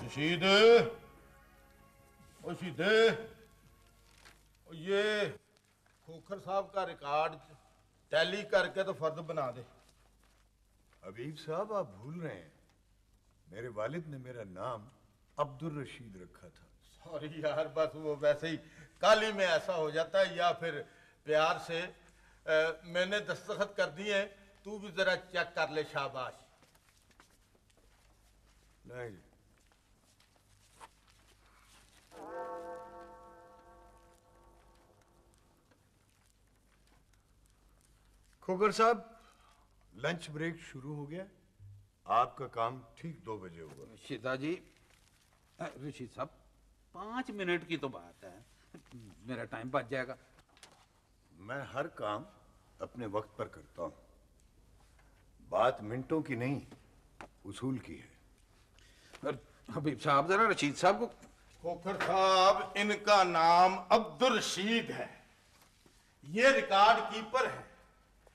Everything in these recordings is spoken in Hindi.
रशीद, ओ शीदे, ये खोखर साहब का रिकॉर्ड टैली करके तो फर्द बना दे। हबीब साहब, आप भूल रहे हैं, मेरे वालिद ने मेरा नाम अब्दुल रशीद रखा था। सॉरी यार, बस वो वैसे ही काली में ऐसा हो जाता है, या फिर प्यार से। मैंने दस्तखत कर दिए, तू भी जरा चेक कर ले। शाबाश। नहीं, खोखर साहब, लंच ब्रेक शुरू हो गया। आपका काम ठीक 2 बजे होगा। शीदा जी, रशीद साहब 5 मिनट की तो बात है, मेरा टाइम बच जाएगा। मैं हर काम अपने वक्त पर करता हूं। बात मिनटों की नहीं, उसूल की है। हबीब साहब, जरा रशीद साहब को। खोखर साहब, इनका नाम अब्दुल रशीद है, ये रिकॉर्ड कीपर है,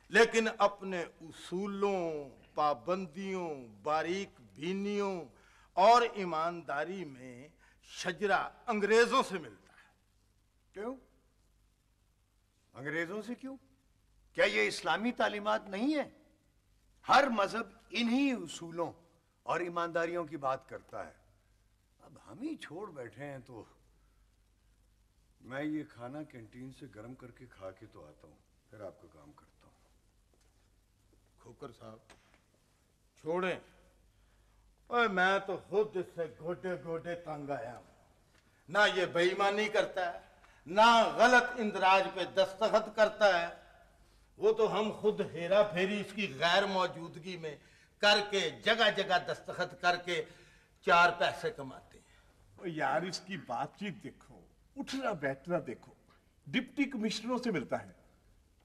लेकिन अपने उसूलों, पाबंदियों, बारीक बीनियों और ईमानदारी में शजरा अंग्रेजों से मिलता है। क्यों? अंग्रेजों से क्यों? क्या ये इस्लामी तालीमात नहीं है? हर मजहब इन्हीं उसूलों और ईमानदारियों की बात करता है। अब हम ही छोड़ बैठे हैं, तो मैं ये खाना कैंटीन से गर्म करके खा के तो आता हूं, फिर आपका काम करता हूं। खोखर साहब, छोड़ें। ओए, मैं तो खुद इससे गोडे गोडे तंग आया हूं। ना ये बेईमानी करता है, ना गलत इंदराज पे दस्तखत करता है। वो तो हम खुद हेरा फेरी इसकी गैर मौजूदगी में करके, जगह जगह दस्तखत करके 4 पैसे कमाते हैं। यार, इसकी बातचीत देखो, उठना बैठना देखो, डिप्टी कमिश्नरों से मिलता है,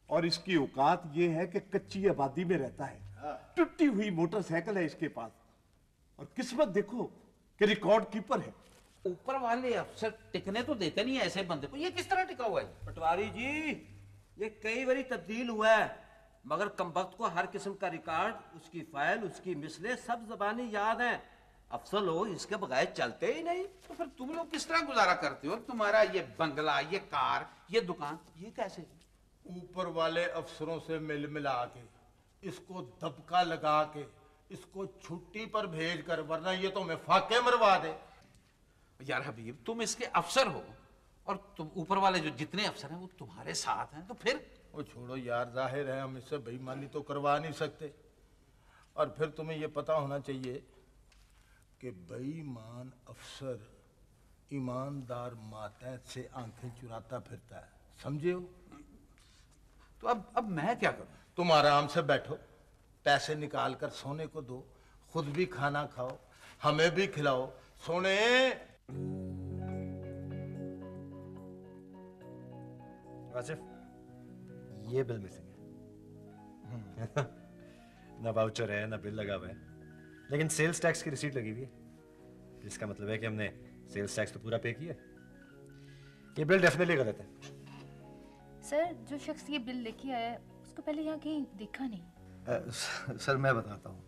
और इसकी औकात ये है कि कच्ची आबादी में रहता है। टूटी हुई मोटरसाइकिल है इसके पास, और किस्मत देखो कि रिकॉर्ड कीपर है। ऊपर वाले अफसर टिकने तो देते नहीं है ऐसे बंदे को, ये किस तरह टिका हुआ है? पटवारी जी, ये कई बारी तब्दील हुआ है, मगर कमबख्त को हर किस्म का रिकॉर्ड, उसकी फाइल, उसकी मिसलें सब ज़बानी याद हैं। अफसर लोग इसके बगैर चलते ही नहीं। तो फिर तुम लोग किस तरह गुजारा करते हो? तुम्हारा ये बंगला, ये कार, ये दुकान, ये कैसे? ऊपर वाले अफसरों से मिल मिला के, इसको दबका लगा के, इसको छुट्टी पर भेज कर, वरना ये तो मैं फाके मरवा दे। यार हबीब, तुम इसके अफसर हो, और तुम ऊपर वाले जो जितने अफसर हैं वो तुम्हारे साथ हैं, तो फिर? वो छोड़ो यार, जाहिर है हम इससे बेईमानी तो करवा नहीं सकते। और फिर तुम्हें ये पता होना चाहिए कि बेईमान अफसर ईमानदार मातहत से आंखें चुराता फिरता है, समझे हो? तो अब मैं क्या करूं? तुम आराम से बैठो, पैसे निकाल कर सोने को दो, खुद भी खाना खाओ, हमें भी खिलाओ। सोने। आसिफ, ये बिल मिसिंग है। ना वाउचर है, ना बिल लगा हुआ है, लेकिन सेल्स टैक्स की रिसीट लगी हुई है, जिसका मतलब है कि हमने सेल्स टैक्स तो पूरा पे किया है। ये बिल डेफिनेटली गलत है। सर, जो शख्स ये बिल लेके आया है उसको पहले यहाँ कहीं देखा नहीं। सर, मैं बताता हूँ।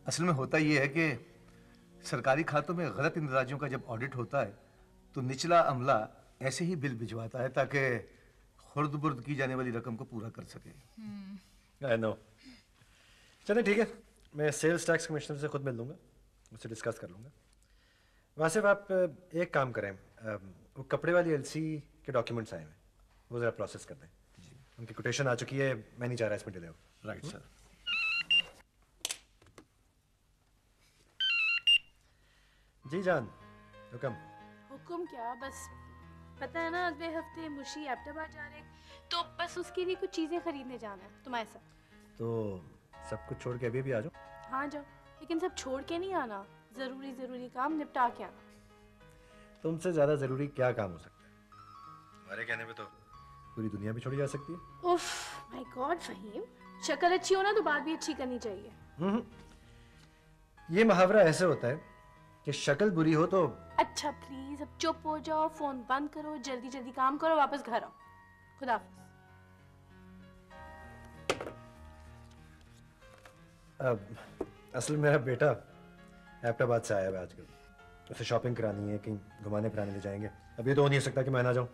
असल में होता ये है कि सरकारी खातों में गलत इंदराजों का जब ऑडिट होता है तो निचला अमला ऐसे ही बिल भिजवाता है ताकि खुर्द बुर्द की जाने वाली रकम को पूरा कर सके। I know. चलिए ठीक है, मैं सेल्स टैक्स कमिश्नर से खुद मिल लूँगा, उससे डिस्कस कर लूँगा। वासिफ, आप एक काम करें, वो कपड़े वाली एलसी के डॉक्यूमेंट्स आए हैं, वो ज़रा प्रोसेस कर दें। उनकी कोटेशन आ चुकी है, मैं नहीं चाह रहा इसमें डिले हो। Right sir. जी जान, हुक्म। हुक्म क्या, बस पता है ना, अगले हफ्ते मुशी एबटाबाद जा रहे, तो बस उसके लिए कुछ चीजें खरीदने जाना है तुम्हारे साथ। तो सब कुछ छोड़ के अभी आ जाओ। हाँ जाओ, लेकिन सब छोड़ के नहीं आना, जरूरी काम निपटा के आना। तुमसे ज्यादा जरूरी क्या काम हो सकता है? हमारे कहने पे तो पूरी दुनिया भी छोड़ी जा सकती है। उफ माय गॉड फहीम, शक्ल अच्छी हो ना तो बात भी अच्छी करनी चाहिए। ये मुहावरा ऐसे होता है कि शक्ल बुरी हो तो। अच्छा प्लीज अब चुप हो जाओ, फोन बंद करो, जल्दी जल्दी काम करो, वापस घर आओ। खुदा हाफिज। अब असल मेरा बेटा एबटाबाद से आया है आजकल, उसे शॉपिंग करानी है, कहीं घुमाने फिराने ले जाएंगे। अब ये तो हो नहीं सकता कि मैं ना जाऊं।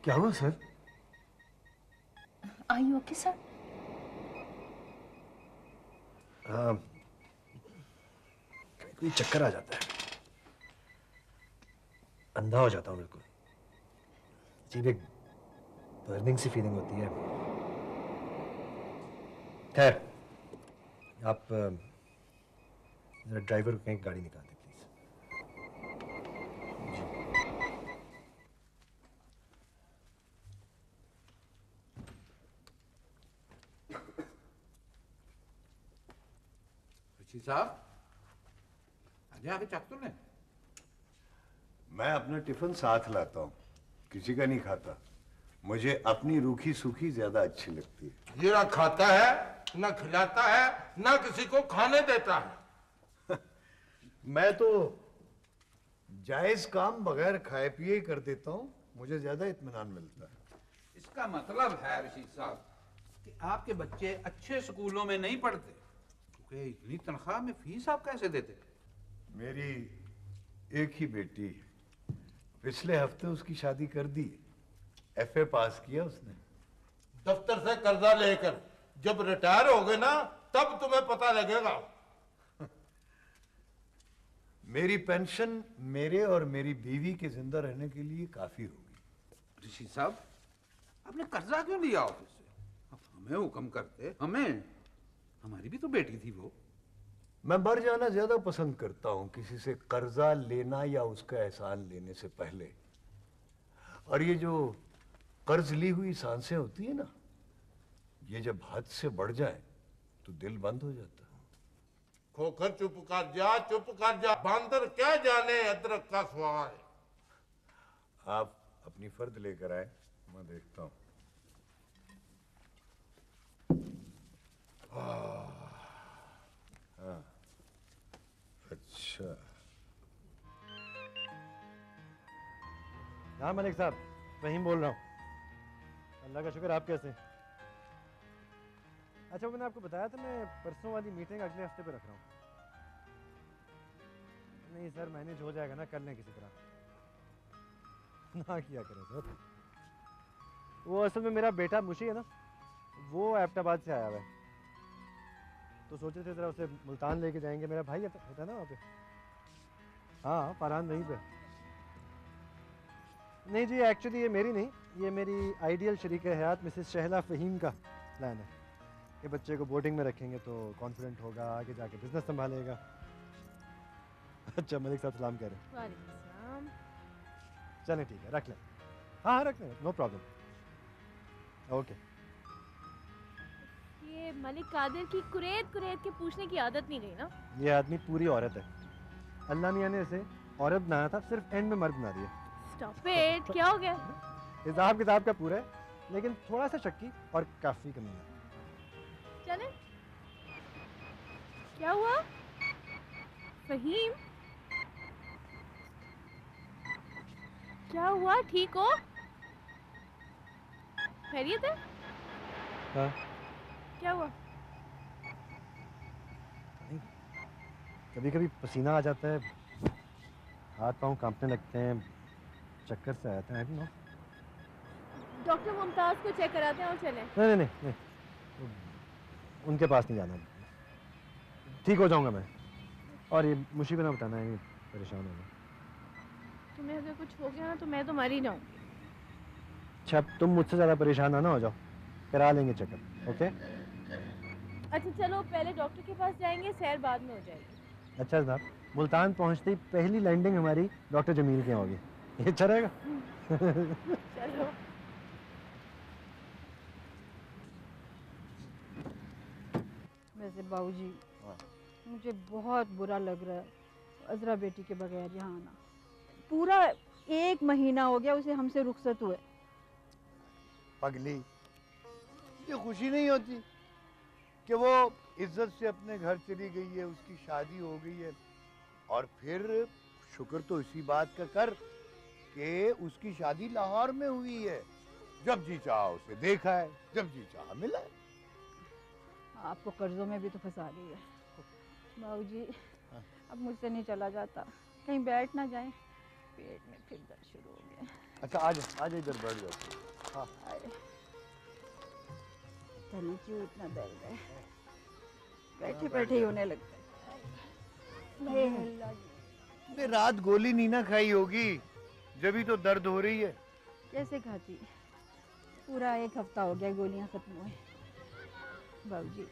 क्या हुआ sir? Are you okay, sir? हाँ, कोई चक्कर आ जाता है, अंधा हो जाता हूँ बिल्कुल। अजीब एक बर्निंग सी फीलिंग होती है। खैर, आप जरा ड्राइवर को कहीं गाड़ी निकाल दें प्लीज। ऋषि साहब, अजय आगे चख तो लें। मैं अपना टिफिन साथ लाता हूँ, किसी का नहीं खाता। मुझे अपनी रूखी सूखी ज्यादा अच्छी लगती है। ये ना खाता है, ना खिलाता है, ना किसी को खाने देता है। मैं तो जायज काम बगैर खाए पिए ही कर देता हूँ, मुझे ज्यादा इत्मीनान मिलता है। इसका मतलब है ऋषि साहब कि आपके बच्चे अच्छे स्कूलों में नहीं पढ़ते, क्योंकि इतनी तनख्वाह में फीस आप कैसे देते? मेरी एक ही बेटी है, पिछले हफ्ते उसकी शादी कर दी, FA पास किया उसने। दफ्तर से कर्जा लेकर जब रिटायर हो गए ना, तब तुम्हें पता लगेगा। मेरी पेंशन मेरे और मेरी बीवी के जिंदा रहने के लिए काफी होगी। ऋषि साहब, आपने कर्जा क्यों लिया ऑफिस से? अब हमें हुक्म करते, हमें, हमारी भी तो बेटी थी वो। मैं मर जाना ज्यादा पसंद करता हूं किसी से कर्जा लेना या उसका एहसान लेने से पहले। और ये जो कर्ज ली हुई सांसें होती है ना, ये जब हद से बढ़ जाए तो दिल बंद हो जाता है। खोकर चुप कर जा, चुप कर जा, बांदर क्या जाने अदरक का स्वाद। आप अपनी फर्द लेकर आए, मैं देखता हूं। हाँ, अच्छा। हाँ मलिक साहब, वहीं बोल रहा हूँ। अल्लाह का शुक्र, आप कैसे? अच्छा, मैंने आपको बताया था मैं परसों वाली मीटिंग अगले हफ्ते पे रख रहा हूँ। नहीं सर, मैनेज हो जाएगा ना, कर लें किसी तरह। ना किया करें सर। वो असल में मेरा बेटा मुशी है ना, वो एबटाबाद से आया हुआ है, तो सोचे थे जरा उसे मुल्तान लेके जाएंगे। मेरा भाई होता है ना वहाँ पे। हाँ, फरहान वहीं पे। नहीं जी, एक्चुअली ये मेरी नहीं, ये मेरी आइडियल शरीक हयात मिसेस शहला फ़हीम का प्लान है कि बच्चे को बोर्डिंग में रखेंगे तो कॉन्फिडेंट होगा, आगे जाके बिजनेस संभालेगा। अच्छा, मलिक साहब सलाम कह रहे हैं। वालेकुम सलाम। चलें ठीक है, रख लें। हाँ रख लें, नो प्रॉब्लम। ओके। ये मलिक कादिर की कुरेद कुरेद के पूछने की आदत नहीं गई ना? ये आदमी पूरी औरत है। अल्लाह मियाँ ने इसे औरत बनाया था, सिर्फ एंड में मर्द बना दिया। स्टॉप इट, क्या हो गया? हिसाब किताब का पूरा है, लेकिन थोड़ा सा शक्की और काफी कमी है। चले? क्या हुआ? फहीम? क्या हुआ? ठीक हो? खैरियत है? हाँ। क्या हुआ? कभी कभी पसीना आ जाता है, हाथ पाँव कांपने लगते हैं, चक्कर से आते हैं। नो, डॉक्टर मुमताज को चेक कराते हैं और चलें। नहीं नहीं नहीं, नहीं। उनके पास नहीं जाना, ठीक हो जाऊंगा मैं। और ये मुशी को ना बताना है, परेशान होगा। तुम्हें अगर कुछ हो गया ना तो मैं तो मर ही जाऊंगी। अच्छा, तुम मुझसे ज़्यादा परेशान ना हो जाओ, करा लेंगे चेकअप। ओके? अच्छा चलो, पहले डॉक्टर के पास जाएंगे, सैर बाद में हो जाएगी। अच्छा जनाब, मुल्तान पहुंचते ही पहली लैंडिंग हमारी डॉक्टर जमील के यहाँ होगी। ये अच्छा रहेगा? चलो। वैसे बाबूजी, मुझे बहुत बुरा लग रहा है अजरा बेटी के बगैर यहाँ आना। पूरा 1 महीना हो गया उसे हमसे रुखसत हुए। पगली, ये खुशी नहीं होती कि वो इज्जत से अपने घर चली गई है, उसकी शादी हो गई है, और फिर शुक्र तो इसी बात का कर कि उसकी शादी लाहौर में हुई है। जब जी चाहा उसे देखा है, जब जी चाहा मिला है। आपको कर्जों में भी तो फंसा रही है। बाबूजी अब मुझसे नहीं चला जाता, कहीं बैठ ना जाए, पेट में फिर दर्द शुरू हो गया। अच्छा आज इधर बैठ जाते। हाँ तनी क्यों इतना दर्द है, बैठे बैठे ही होने लगता है। रात गोली नहीं ना खाई होगी, जब ही तो दर्द हो रही है। कैसे खाती, पूरा एक हफ्ता हो गया गोलियां खत्म हुए। बाबूजी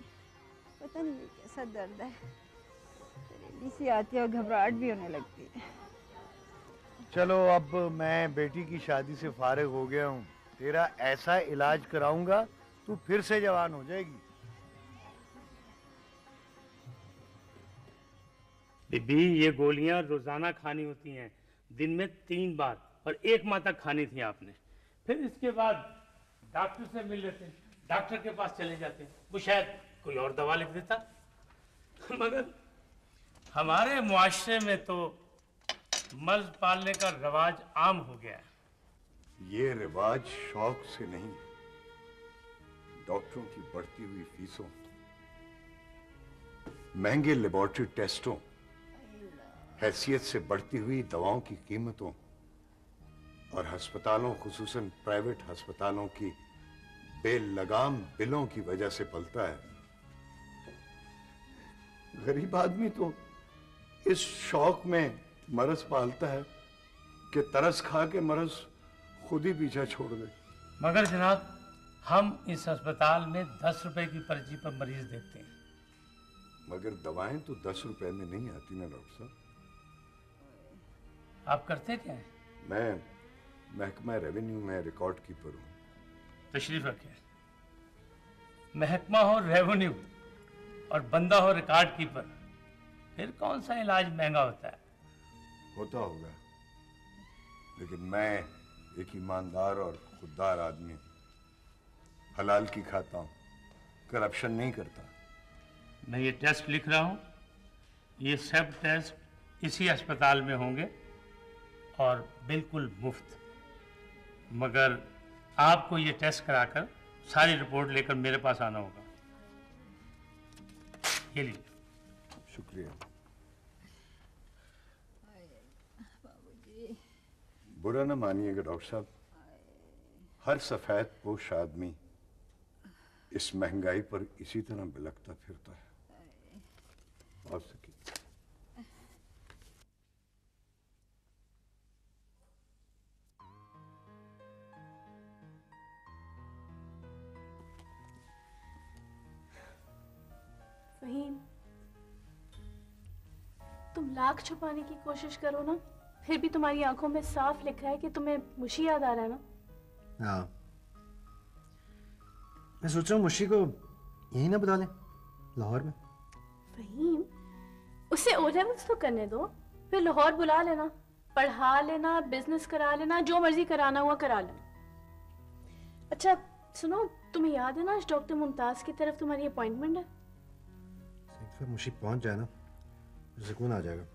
पता नहीं ये कैसा दर्द है, तरेली सी आती है और घबराहट भी होने लगती है। चलो अब मैं बेटी की शादी से फारिग हो गया हूँ, तेरा ऐसा इलाज कराऊंगा तू फिर से जवान हो जाएगी। बीबी ये गोलियां रोजाना खानी होती हैं, दिन में 3 बार, और 1 माह तक खानी थी आपने। फिर इसके बाद डॉक्टर से मिल लेते, डॉक्टर के पास चले जाते, वो शायद कोई और दवा लिख देता। मगर हमारे मुआशरे में तो मर्ज पालने का रिवाज आम हो गया है। ये रिवाज शौक से नहीं, डॉक्टरों की बढ़ती हुई फीसों, महंगे लेबोरेटरी टेस्टों, हैसियत से बढ़ती हुई दवाओं की कीमतों और अस्पतालों, खुसूसन प्राइवेट अस्पतालों की बेलगाम बिलों की वजह से पलता है। गरीब आदमी तो इस शौक में मरज पालता है कि तरस खा के मरज खुद ही पीछा छोड़ दे। मगर जनाब हम इस अस्पताल में 10 रुपए की पर्ची पर मरीज देखते हैं। मगर दवाएं तो 10 रुपए में नहीं आती ना डॉक्टर साहब। आप करते क्या हैं? मैं महकमा रेवेन्यू में रिकॉर्ड कीपर हूँ। तशरीफ रखें। महकमा हो रेवेन्यू और बंदा हो रिकॉर्ड कीपर, फिर कौन सा इलाज महंगा होता है? होता होगा, लेकिन मैं एक ईमानदार और खुददार आदमी, हलाल की खाता हूँ, करप्शन नहीं करता। मैं ये टेस्ट लिख रहा हूँ, ये सब टेस्ट इसी अस्पताल में होंगे और बिल्कुल मुफ्त। मगर आपको ये टेस्ट कराकर सारी रिपोर्ट लेकर मेरे पास आना होगा। ये लीजिए। शुक्रिया। बुरा ना मानिएगा डॉक्टर साहब, हर सफेद पोश आदमी इस महंगाई पर इसी तरह बिलखता फिरता है। और सकी फहीम, तुम लाख छुपाने की कोशिश करो ना, फिर भी तुम्हारी आंखों में साफ लिखा है कि तुम्हें मुशी याद आ रहा है ना। हाँ, मैं सोच रहा हूँ मुशी को यहीं ना बुला लें, लाहौर में। फहीम, उसे ओ लेवल्स तो करने दो, फिर लाहौर बुला लेना, पढ़ा लेना, बिजनेस करा लेना, जो मर्जी कराना हुआ करा लेना। अच्छा सुनो, तुम्हें याद है ना आज डॉक्टर मुमताज की तरफ तुम्हारी अपॉइंटमेंट है? फिर मुशी पहुंच जाए ना, सुकून आ जाएगा।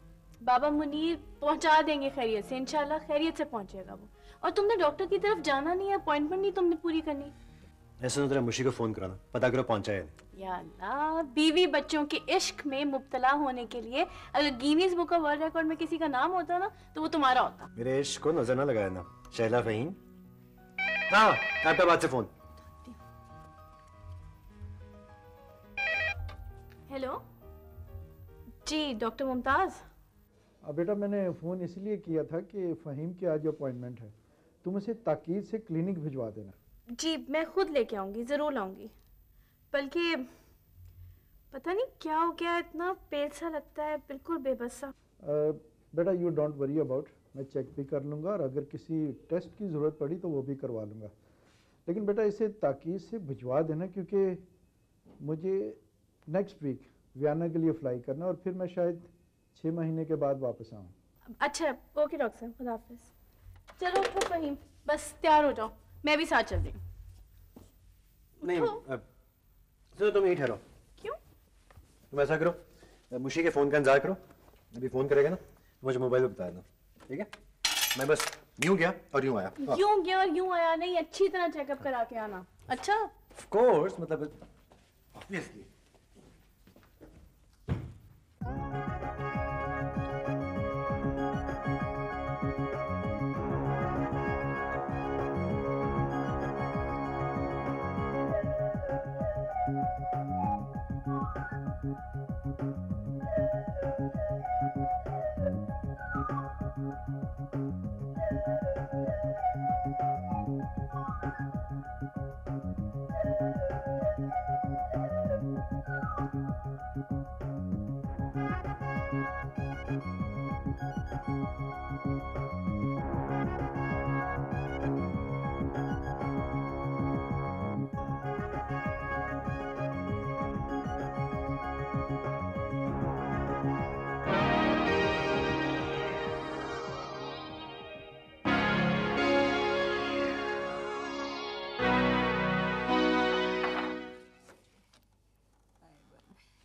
बाबा मुनीर पहुंचा देंगे खैरियत से, इंशाल्लाह खैरियत से पहुंचेगा वो। और तुमने डॉक्टर की तरफ जाना नहीं है, अपॉइंटमेंट नहीं तुमने पूरी करनी। ऐसा तो तेरा मुशी को फोन कराना, पता करो पहुंचा है। या अल्लाह, बीवी बच्चों के इश्क में मुब्तला होने के लिए अगर Guinness book of world record में किसी का नाम होता ना तो वो तुम्हारा होता। मेरे इश्क को नजर ना लगाया ना शैला फहीम। हाँ, आपका बात से फोन। हेलो जी, डॉक्टर मुमताज। बेटा मैंने फ़ोन इसलिए किया था कि फ़हीम की आज अपॉइंटमेंट है, तुम उसे ताकीद से क्लिनिक भिजवा देना। जी मैं खुद लेके आऊँगी, ज़रूर लाऊंगी। बल्कि पता नहीं क्या हो गया, इतना पेट सा लगता है, बिल्कुल बेबस सा। बेटा यू डोंट वरी अबाउट, मैं चेक भी कर लूँगा और अगर किसी टेस्ट की ज़रूरत पड़ी तो वो भी करवा लूँगा। लेकिन बेटा इसे ताकीद से भिजवा देना, क्योंकि मुझे नेक्स्ट वीक वियना के लिए फ़्लाई करना और फिर मैं शायद 6 महीने के बाद वापस आऊँ। अच्छा ओके डॉक्टर साहब, खुदा हाफिज़। चलो उठो फहीम, बस तैयार हो जाओ, मैं भी साथ चल रही हूँ। नहीं तो तुम यहीं ठहरो। क्यों? तुम ऐसा करो, मुशी के फ़ोन का इंतजार करो, अभी फ़ोन करेगा ना मुझे मोबाइल पर बता देना, ठीक है? मैं बस यूं गया और यूं आया। यूं गया और यूं आया नहीं, अच्छी तरह चेकअप करा के आना। अच्छा ऑफ कोर्स, मतलब ऑब्वियसली।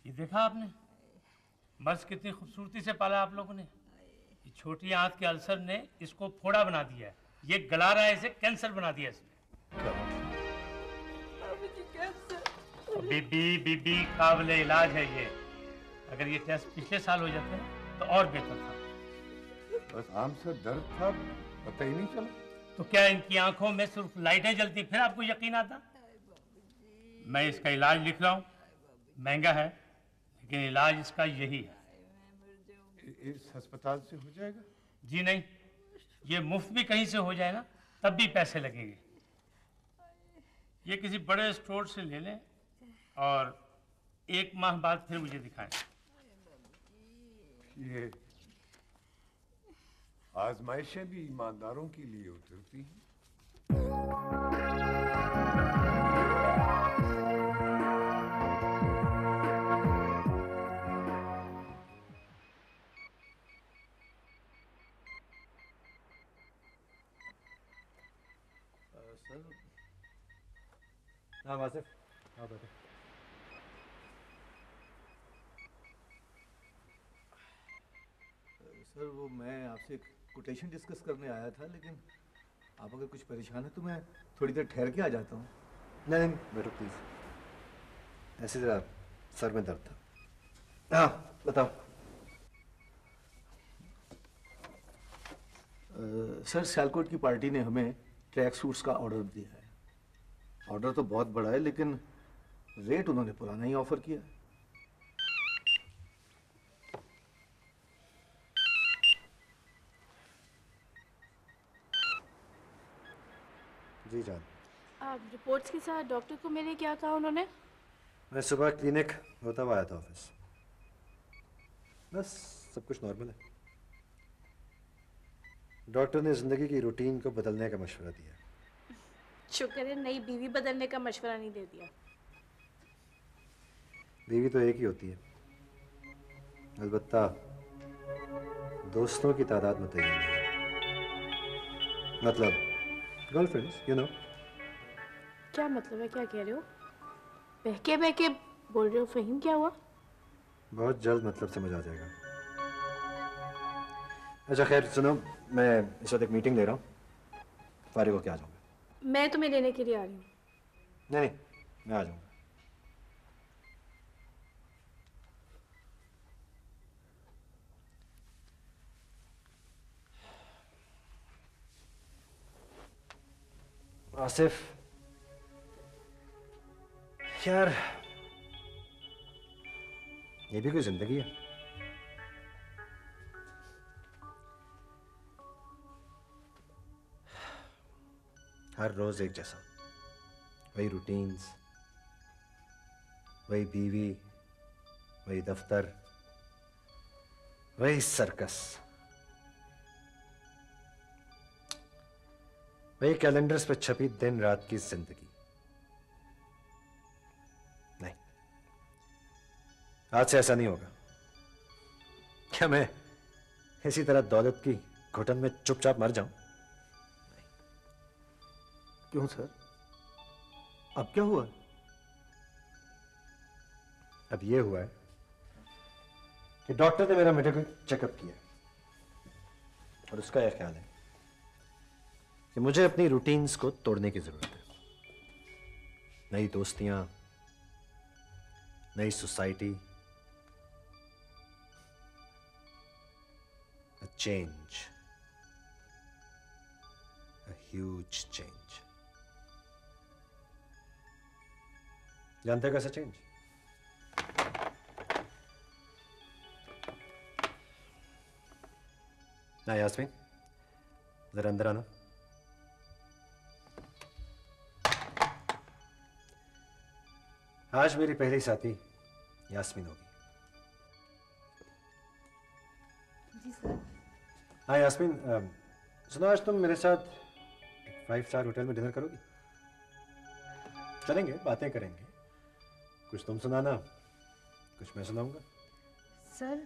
देखा आपने, मर्ज कितनी खूबसूरती से पाला आप लोगों ने। ये छोटी आंत के अल्सर ने इसको फोड़ा बना दिया है, ये गला रहा है, इसे कैंसर बना दिया इसने। बीबी काबिले इलाज है ये। अगर ये टेस्ट पिछले साल हो जाते ना तो और बेहतर था। बस आम से दर्द था, पता ही नहीं चला। तो क्या इनकी आंखों में सिर्फ लाइटें जलती फिर आपको यकीन आता? मैं इसका इलाज लिख रहा हूँ, महंगा है लेकिन इलाज इसका यही है। इस अस्पताल से हो जाएगा? जी नहीं, ये मुफ्त भी कहीं से हो जाए ना तब भी पैसे लगेंगे। ये किसी बड़े स्टोर से ले लें और 1 माह बाद फिर मुझे दिखाएं। ये आजमाइशें भी ईमानदारों के लिए उतरती हैं। हाँ वासिफ, हाँ बैठे। सर वो मैं आपसे कोटेशन डिस्कस करने आया था, लेकिन आप अगर कुछ परेशान है तो मैं थोड़ी देर ठहर के आ जाता हूँ। नहीं बैठो प्लीज, ऐसे जरा सर में दर्द था। हाँ बताओ। सर सियालकोट की पार्टी ने हमें ट्रैक सूट्स का ऑर्डर दिया है। ऑर्डर तो बहुत बड़ा है लेकिन रेट उन्होंने पुराना ही ऑफर किया। जी जान। आप रिपोर्ट्स के साथ डॉक्टर को मैंने क्या कहा उन्होंने? मैं सुबह क्लिनिक होता हुआ आया था ऑफिस, बस सब कुछ नॉर्मल है। डॉक्टर ने जिंदगी की रूटीन को बदलने का मशवरा दिया। शुक्र है नई बीवी बदलने का मशवरा नहीं दे दिया। बीवी तो एक ही होती है, अलबत्ता दोस्तों की तादाद मुतय्यन है। मतलब गर्लफ्रेंड्स, यू नो। क्या मतलब है, क्या कह रहे हो? बहके बहके बोल रहे हो फहीम, क्या हुआ? बहुत जल्द मतलब समझ आ जाएगा। अच्छा खैर सुनो, मैं इस वक्त एक मीटिंग ले रहा हूँ, फारिग होके आ जाऊँगा। मैं तुम्हें लेने के लिए आ रही हूँ। नहीं मैं आ जाऊँगा। आसिफ यार, ये भी कोई जिंदगी है? हर रोज एक जैसा, वही रूटीन्स, वही बीवी, वही दफ्तर, वही सर्कस, वही कैलेंडर्स पे छपी दिन रात की जिंदगी। नहीं, आज से ऐसा नहीं होगा। क्या मैं इसी तरह दौलत की घुटन में चुपचाप मर जाऊं? क्यों सर, अब क्या हुआ? अब ये हुआ है कि डॉक्टर ने मेरा मेडिकल चेकअप किया और उसका यह ख्याल है कि मुझे अपनी रूटीन्स को तोड़ने की जरूरत है। नई दोस्तियां, नई society, a change, a huge change। जानते हो कैसा चेंज? ना यास्मीन, जरा अंदर आना। आज मेरी पहली साथी यास्मीन होगी। जी सर। हाँ यास्मीन, सुनो आज तुम मेरे साथ एक 5 स्टार होटल में डिनर करोगी? चलेंगे, बातें करेंगे, कुछ तुम सुनाना, कुछ मैं सुनाऊंगा। सर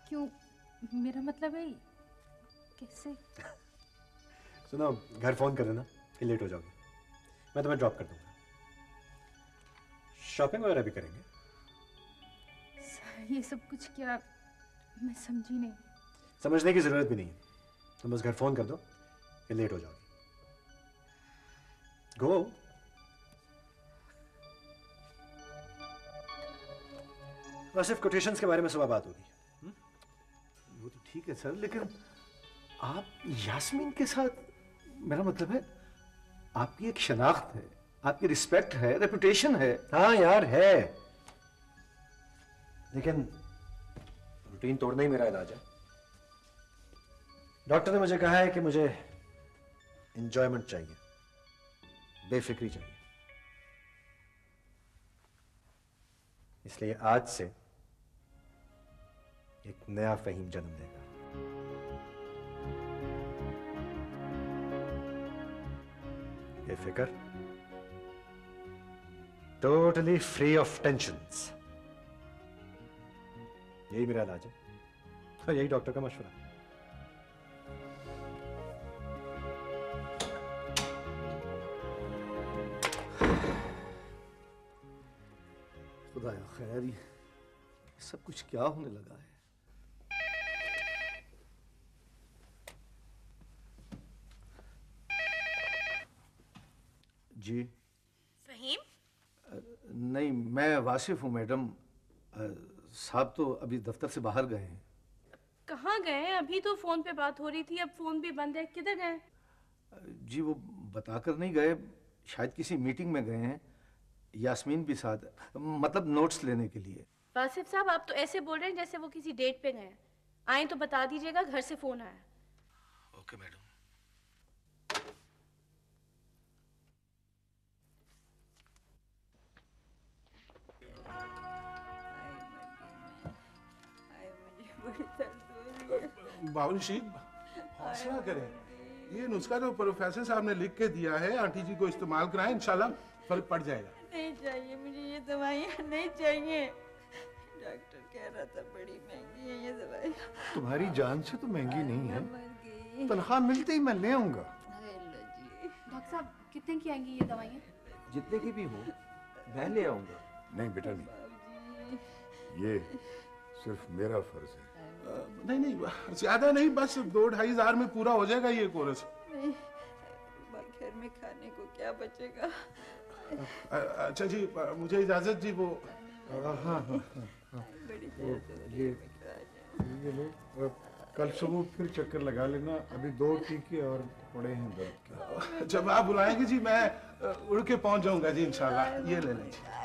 क्यों? मेरा मतलब है कैसे? सुनो, घर फोन कर देना कि लेट हो जाओगे, मैं तुम्हें ड्रॉप कर दूंगा। शॉपिंग वगैरह भी करेंगे। सर ये सब कुछ क्या? मैं समझी नहीं। समझने की जरूरत भी नहीं है, तुम बस घर फोन कर दो कि लेट हो जाओगे। गो। बस सिर्फ कोटेशंस के बारे में सुबह बात होगी। वो तो ठीक है सर, लेकिन आप यास्मीन के साथ, मेरा मतलब है आपकी एक शनाख्त है, आपकी रिस्पेक्ट है, रेपुटेशन है। हाँ यार है, लेकिन रूटीन तोड़ना ही मेरा इलाज है। डॉक्टर ने मुझे कहा है कि मुझे एंजॉयमेंट चाहिए, बेफिक्री चाहिए। इसलिए आज से एक नया फहीम जन्म लेगा। बेफिक्र, टोटली फ्री ऑफ टेंशन्स। यही मेरा इलाज है और यही डॉक्टर का मशवरा। खुदाया खैर, ये सब कुछ क्या होने लगा है? जी फहीम? नहीं, मैं वासिफ हूँ मैडम। साहब तो अभी दफ्तर से बाहर गए हैं। कहाँ गए हैं? अभी तो फोन पे बात हो रही थी, अब फोन भी बंद है। किधर गए? जी वो बताकर नहीं गए, शायद किसी मीटिंग में गए हैं। यास्मीन भी साथ, मतलब नोट्स लेने के लिए। वासिफ साहब, आप तो ऐसे बोल रहे हैं जैसे वो किसी डेट पे गए। आए तो बता दीजिएगा, घर से फोन आया। Okay madam. बाबूजी हौसला करें, ये नुस्खा जो प्रोफेसर साहब ने लिख के दिया है आंटी जी को इस्तेमाल कराएं, इंशाल्लाह फर्क पड़ जाएगा। नहीं चाहिए मुझे ये दवाइयाँ, नहीं चाहिए। डॉक्टर कह रहा था बड़ी महंगी है ये दवाई। तुम्हारी जान से तो महंगी नहीं है, तनख्वाह मिलते ही मैं ले आऊंगा। डॉक्टर साहब कितने की आएंगी ये दवाइयाँ? जितने की भी हो मैं ले आऊंगा। नहीं बेटा नहीं, ये सिर्फ मेरा फर्ज है। नहीं नहीं, ज्यादा नहीं, बस 2-2.5 हज़ार में पूरा हो जाएगा ये कोर्स। नहीं, घर में खाने को क्या बचेगा? अच्छा जी, मुझे इजाजत जी। वो हाँ ये लो, कल सुबह फिर चक्कर लगा लेना। अभी 2 टीके और पड़े हैं दर्द के। जब आप बुलाएंगे जी मैं उड़ के पहुंच जाऊंगा जी इंशाल्लाह। ये ले लीजिए।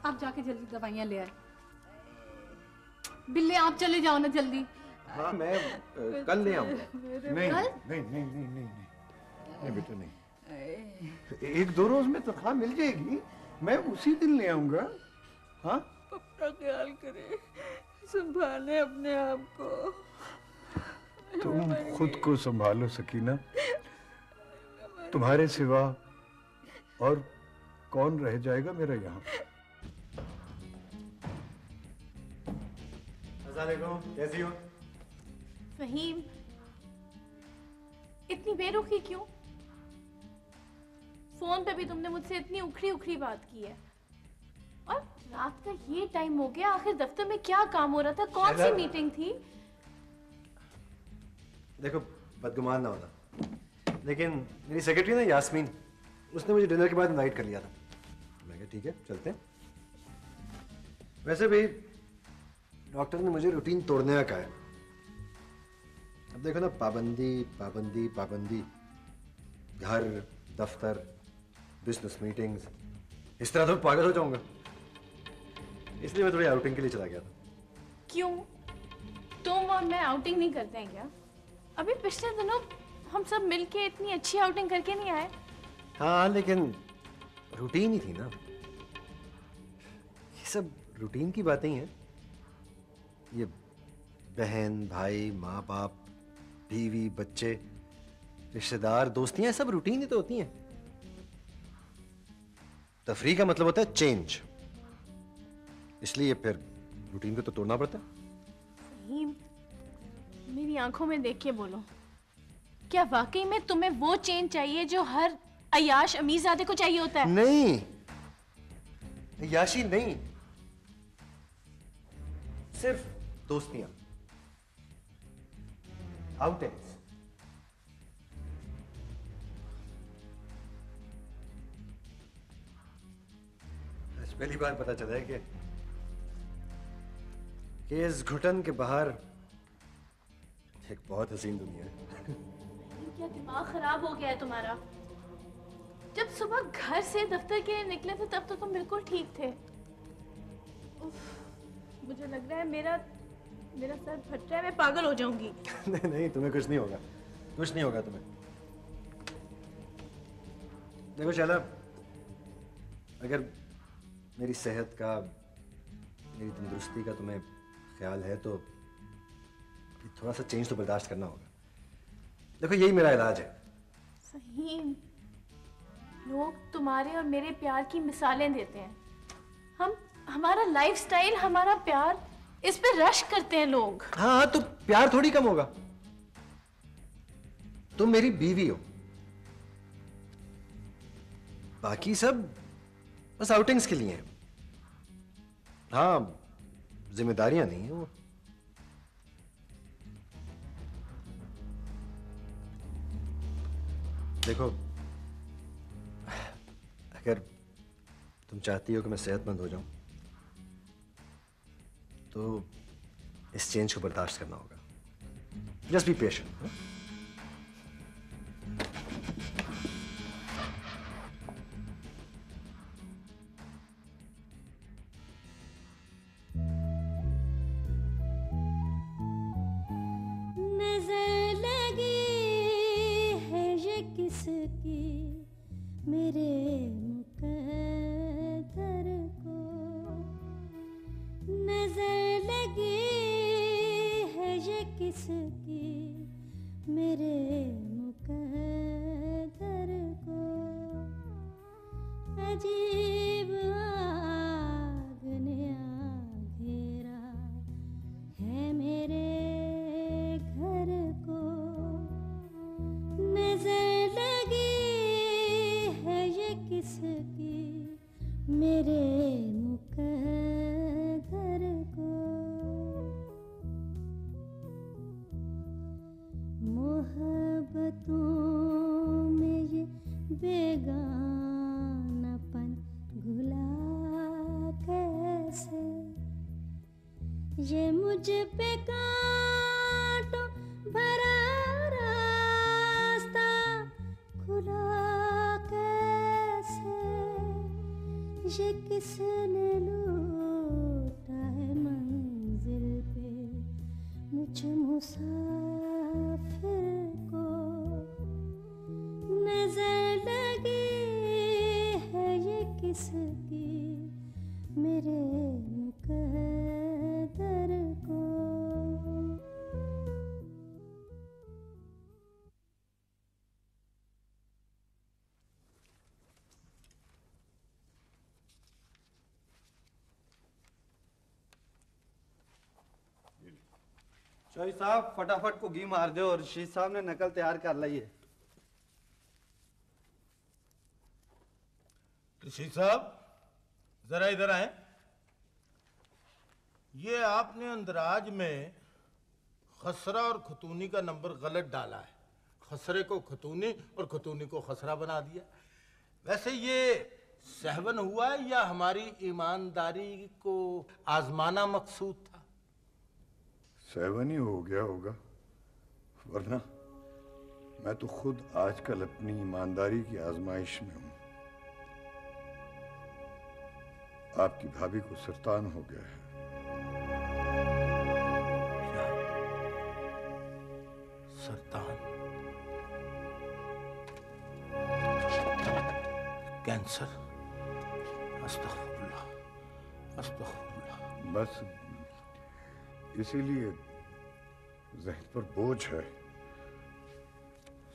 आप जाके जल्दी दवाइयाँ ले आए। बिल्ले आप चले जाओ ना जल्दी। हाँ मैं कल ले आऊंगा। नहीं नहीं नहीं नहीं नहीं नहीं बेटा नहीं, 1-2 रोज में तनख्वाह मिल जाएगी, मैं उसी दिन ले आऊंगा। हाँ अपना ख्याल करे, संभाले अपने आप को। तुम खुद को संभालो सकीना, तुम्हारे सिवा और कौन रह जाएगा मेरा यहाँ। कैसी हो? फहीम, इतनी बेरुखी क्यों? फोन पे भी तुमने मुझसे इतनी उखड़ी उखड़ी बात की है, और रात का ये टाइम हो गया। आखिर दफ्तर में क्या काम हो रहा था? कौन सी मीटिंग थी? देखो बदगुमान ना होना, लेकिन मेरी सेक्रेटरी ना यास्मीन, उसने मुझे डिनर के बाद इनवाइट कर लिया था। मैं कहा ठीक है चलते हैं। वैसे भी डॉक्टर ने मुझे रूटीन तोड़ने का कहा है। अब देखो ना, पाबंदी पाबंदी पाबंदी, घर, दफ्तर, बिजनेस मीटिंग्स, इस तरह तो पागल हो जाऊंगा। इसलिए मैं थोड़ी आउटिंग के लिए चला गया था। क्यों? तुम और मैं आउटिंग नहीं करते हैं क्या? अभी पिछले दिनों हम सब मिलके इतनी अच्छी आउटिंग करके नहीं आए? हाँ लेकिन रूटीन ही थी ना। ये सब रूटीन की बातें ही हैं। ये बहन भाई, माँ बाप, बीवी, बच्चे, रिश्तेदार, दोस्तियां, सब रूटीन ही तो होती हैं। तफरीह का मतलब होता है चेंज, इसलिए फिर रूटीन को तो तोड़ना पड़ता है। फहीम, मेरी आंखों में देख के बोलो, क्या वाकई में तुम्हें वो चेंज चाहिए जो हर अयाश अमीरजादे को चाहिए होता है? नहीं, याशी नहीं, सिर्फ दोस्तियां, आउटिंग्स। आज पहली बार पता चला है कि इस घुटन के बाहर एक बहुत हसीन दुनिया है। क्या दिमाग खराब हो गया है तुम्हारा? जब सुबह घर से दफ्तर के लिए निकले थे तब तो तुम बिल्कुल ठीक थे। उफ, मुझे लग रहा है मेरा सर फट रहा है, मैं पागल हो जाऊंगी। नहीं नहीं, तुम्हें कुछ नहीं होगा, कुछ नहीं होगा तुम्हें। देखो शाला, अगर मेरी सेहत का, मेरी तंदुरुस्ती का तुम्हें ख्याल है तो थोड़ा सा चेंज तो बर्दाश्त करना होगा। देखो यही मेरा इलाज है। फहीम, लोग तुम्हारे और मेरे प्यार की मिसालें देते हैं। हमारा लाइफस्टाइल, हमारा प्यार, इस पे रश करते हैं लोग। हाँ तो प्यार थोड़ी कम होगा। तुम मेरी बीवी हो, बाकी सब बस आउटिंग्स के लिए हैं। हाँ, जिम्मेदारियां नहीं है वो। देखो, अगर तुम चाहती हो कि मैं सेहतमंद हो जाऊं तो इस चेंज को बर्दाश्त करना होगा। Just be patient. मेरे मुकद्दर को नजर लगी है ये किसकी, मेरे मुकद्दर को। अजीब आग ने घेरा है मेरे घर को। नजर लगी किसकी, मेरे मुकद्दर को। मोहब्बतों में ये बेगानापन घुला कैसे, ये मुझ पे कांटों भरा रास्ता खुला ये किसने लूटा है मंजिल पे मुझ मुसाफिर को। नजर लगी है ये किसकी, मेरे मुकद्दर को। शाही साहब फटाफट को घी मार दो और शीश साहब ने नकल तैयार कर ली है। रशीद साहब जरा इधर आए। ये आपने अंदराज में खसरा और खतूनी का नंबर गलत डाला है। खसरे को खतूनी और खतूनी को खसरा बना दिया। वैसे ये सहवन हुआ है या हमारी ईमानदारी को आजमाना मकसूद था? सहवन ही हो गया होगा, वरना मैं तो खुद आजकल अपनी ईमानदारी की आजमाइश में हूं। आपकी भाभी को सरतान हो गया है। सरतान? कैंसर? अस्तगफुरुल्लाह, अस्तगफुरुल्लाह। बस इसीलिए ज़हन पर बोझ है।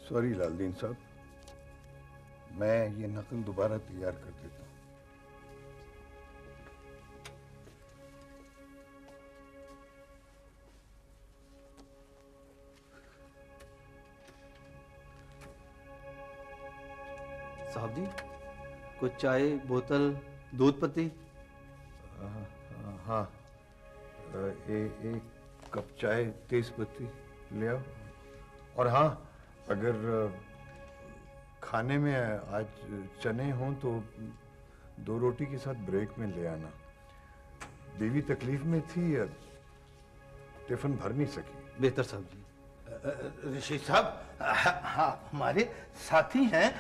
सॉरी लालदीन साहब, मैं ये नकल दोबारा तैयार कर देता हूँ। साहब जी, कुछ चाय, बोतल, दूध पत्ती? हाँ, एक कप चाय, तेज पत्ती ले आओ। और हाँ, अगर खाने में आज चने हों तो 2 रोटी के साथ ब्रेक में ले आना। बीवी तकलीफ में थी, टिफिन भर नहीं सकी। बेहतर साहब जी। ऋषि साहब, हाँ हमारे साथी हैं,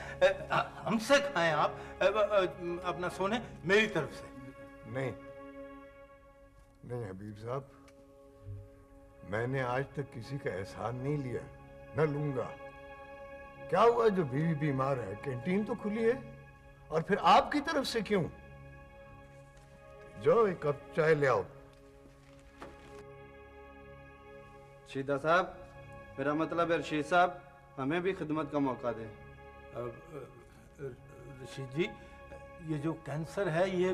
हमसे खाएं आप अपना सोने मेरी तरफ से। नहीं नहीं हबीब साहब, मैंने आज तक किसी का एहसान नहीं लिया, न लूंगा। क्या हुआ जो बीवी बीमार है? कैंटीन तो खुली है, और फिर आपकी तरफ से क्यों? जाओ एक कप चाय ले आओ। शीदा साहब, मेरा मतलब है रशीद साहब, हमें भी खिदमत का मौका दें। रशीद जी, ये जो कैंसर है ये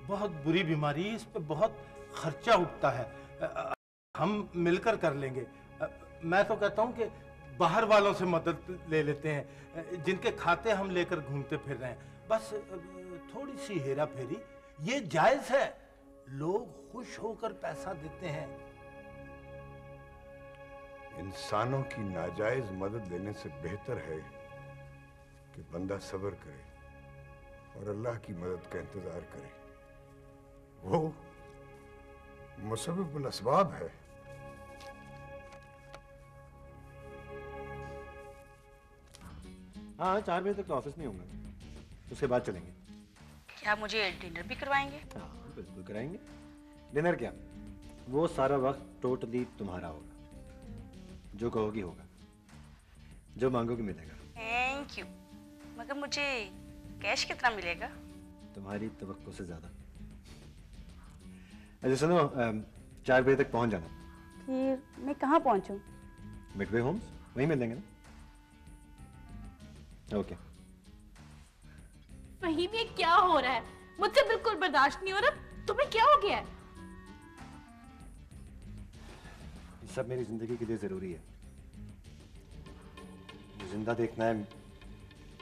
बहुत बुरी बीमारी है, इस पे बहुत खर्चा उठता है। हम मिलकर कर लेंगे। मैं तो कहता हूँ कि बाहर वालों से मदद ले लेते हैं, जिनके खाते हम लेकर घूमते फिर रहे हैं। बस थोड़ी सी हेरा फेरी, ये जायज है। लोग खुश होकर पैसा देते हैं। इंसानों की नाजायज मदद लेने से बेहतर है कि बंदा सब्र करे और अल्लाह की मदद का इंतजार करे। वो मुसब्बिबुल असबाब है। हाँ, 4 बजे तक तो ऑफिस में होंगे, उसके बाद चलेंगे। क्या मुझे डिनर भी करवाएंगे? हाँ बिल्कुल कराएंगे। डिनर क्या, वो सारा वक्त टोटली तुम्हारा होगा। जो कहोगी होगा, जो मांगोगी मिलेगा। Thank you. मगर मुझे कैश कितना मिलेगा? तुम्हारी तवक्को से ज्यादा। अच्छा सुनो, 4 बजे तक पहुंच जाना। फिर मैं कहाँ पहुंचूं? मिडवे होम्स, वहीं मिल लेंगे ना। ओके। फहीम, ये क्या हो रहा है? मुझसे बिल्कुल बर्दाश्त नहीं हो रहा। तुम्हें क्या हो गया है? ये सब मेरी जिंदगी के लिए जरूरी है। जिंदा देखना है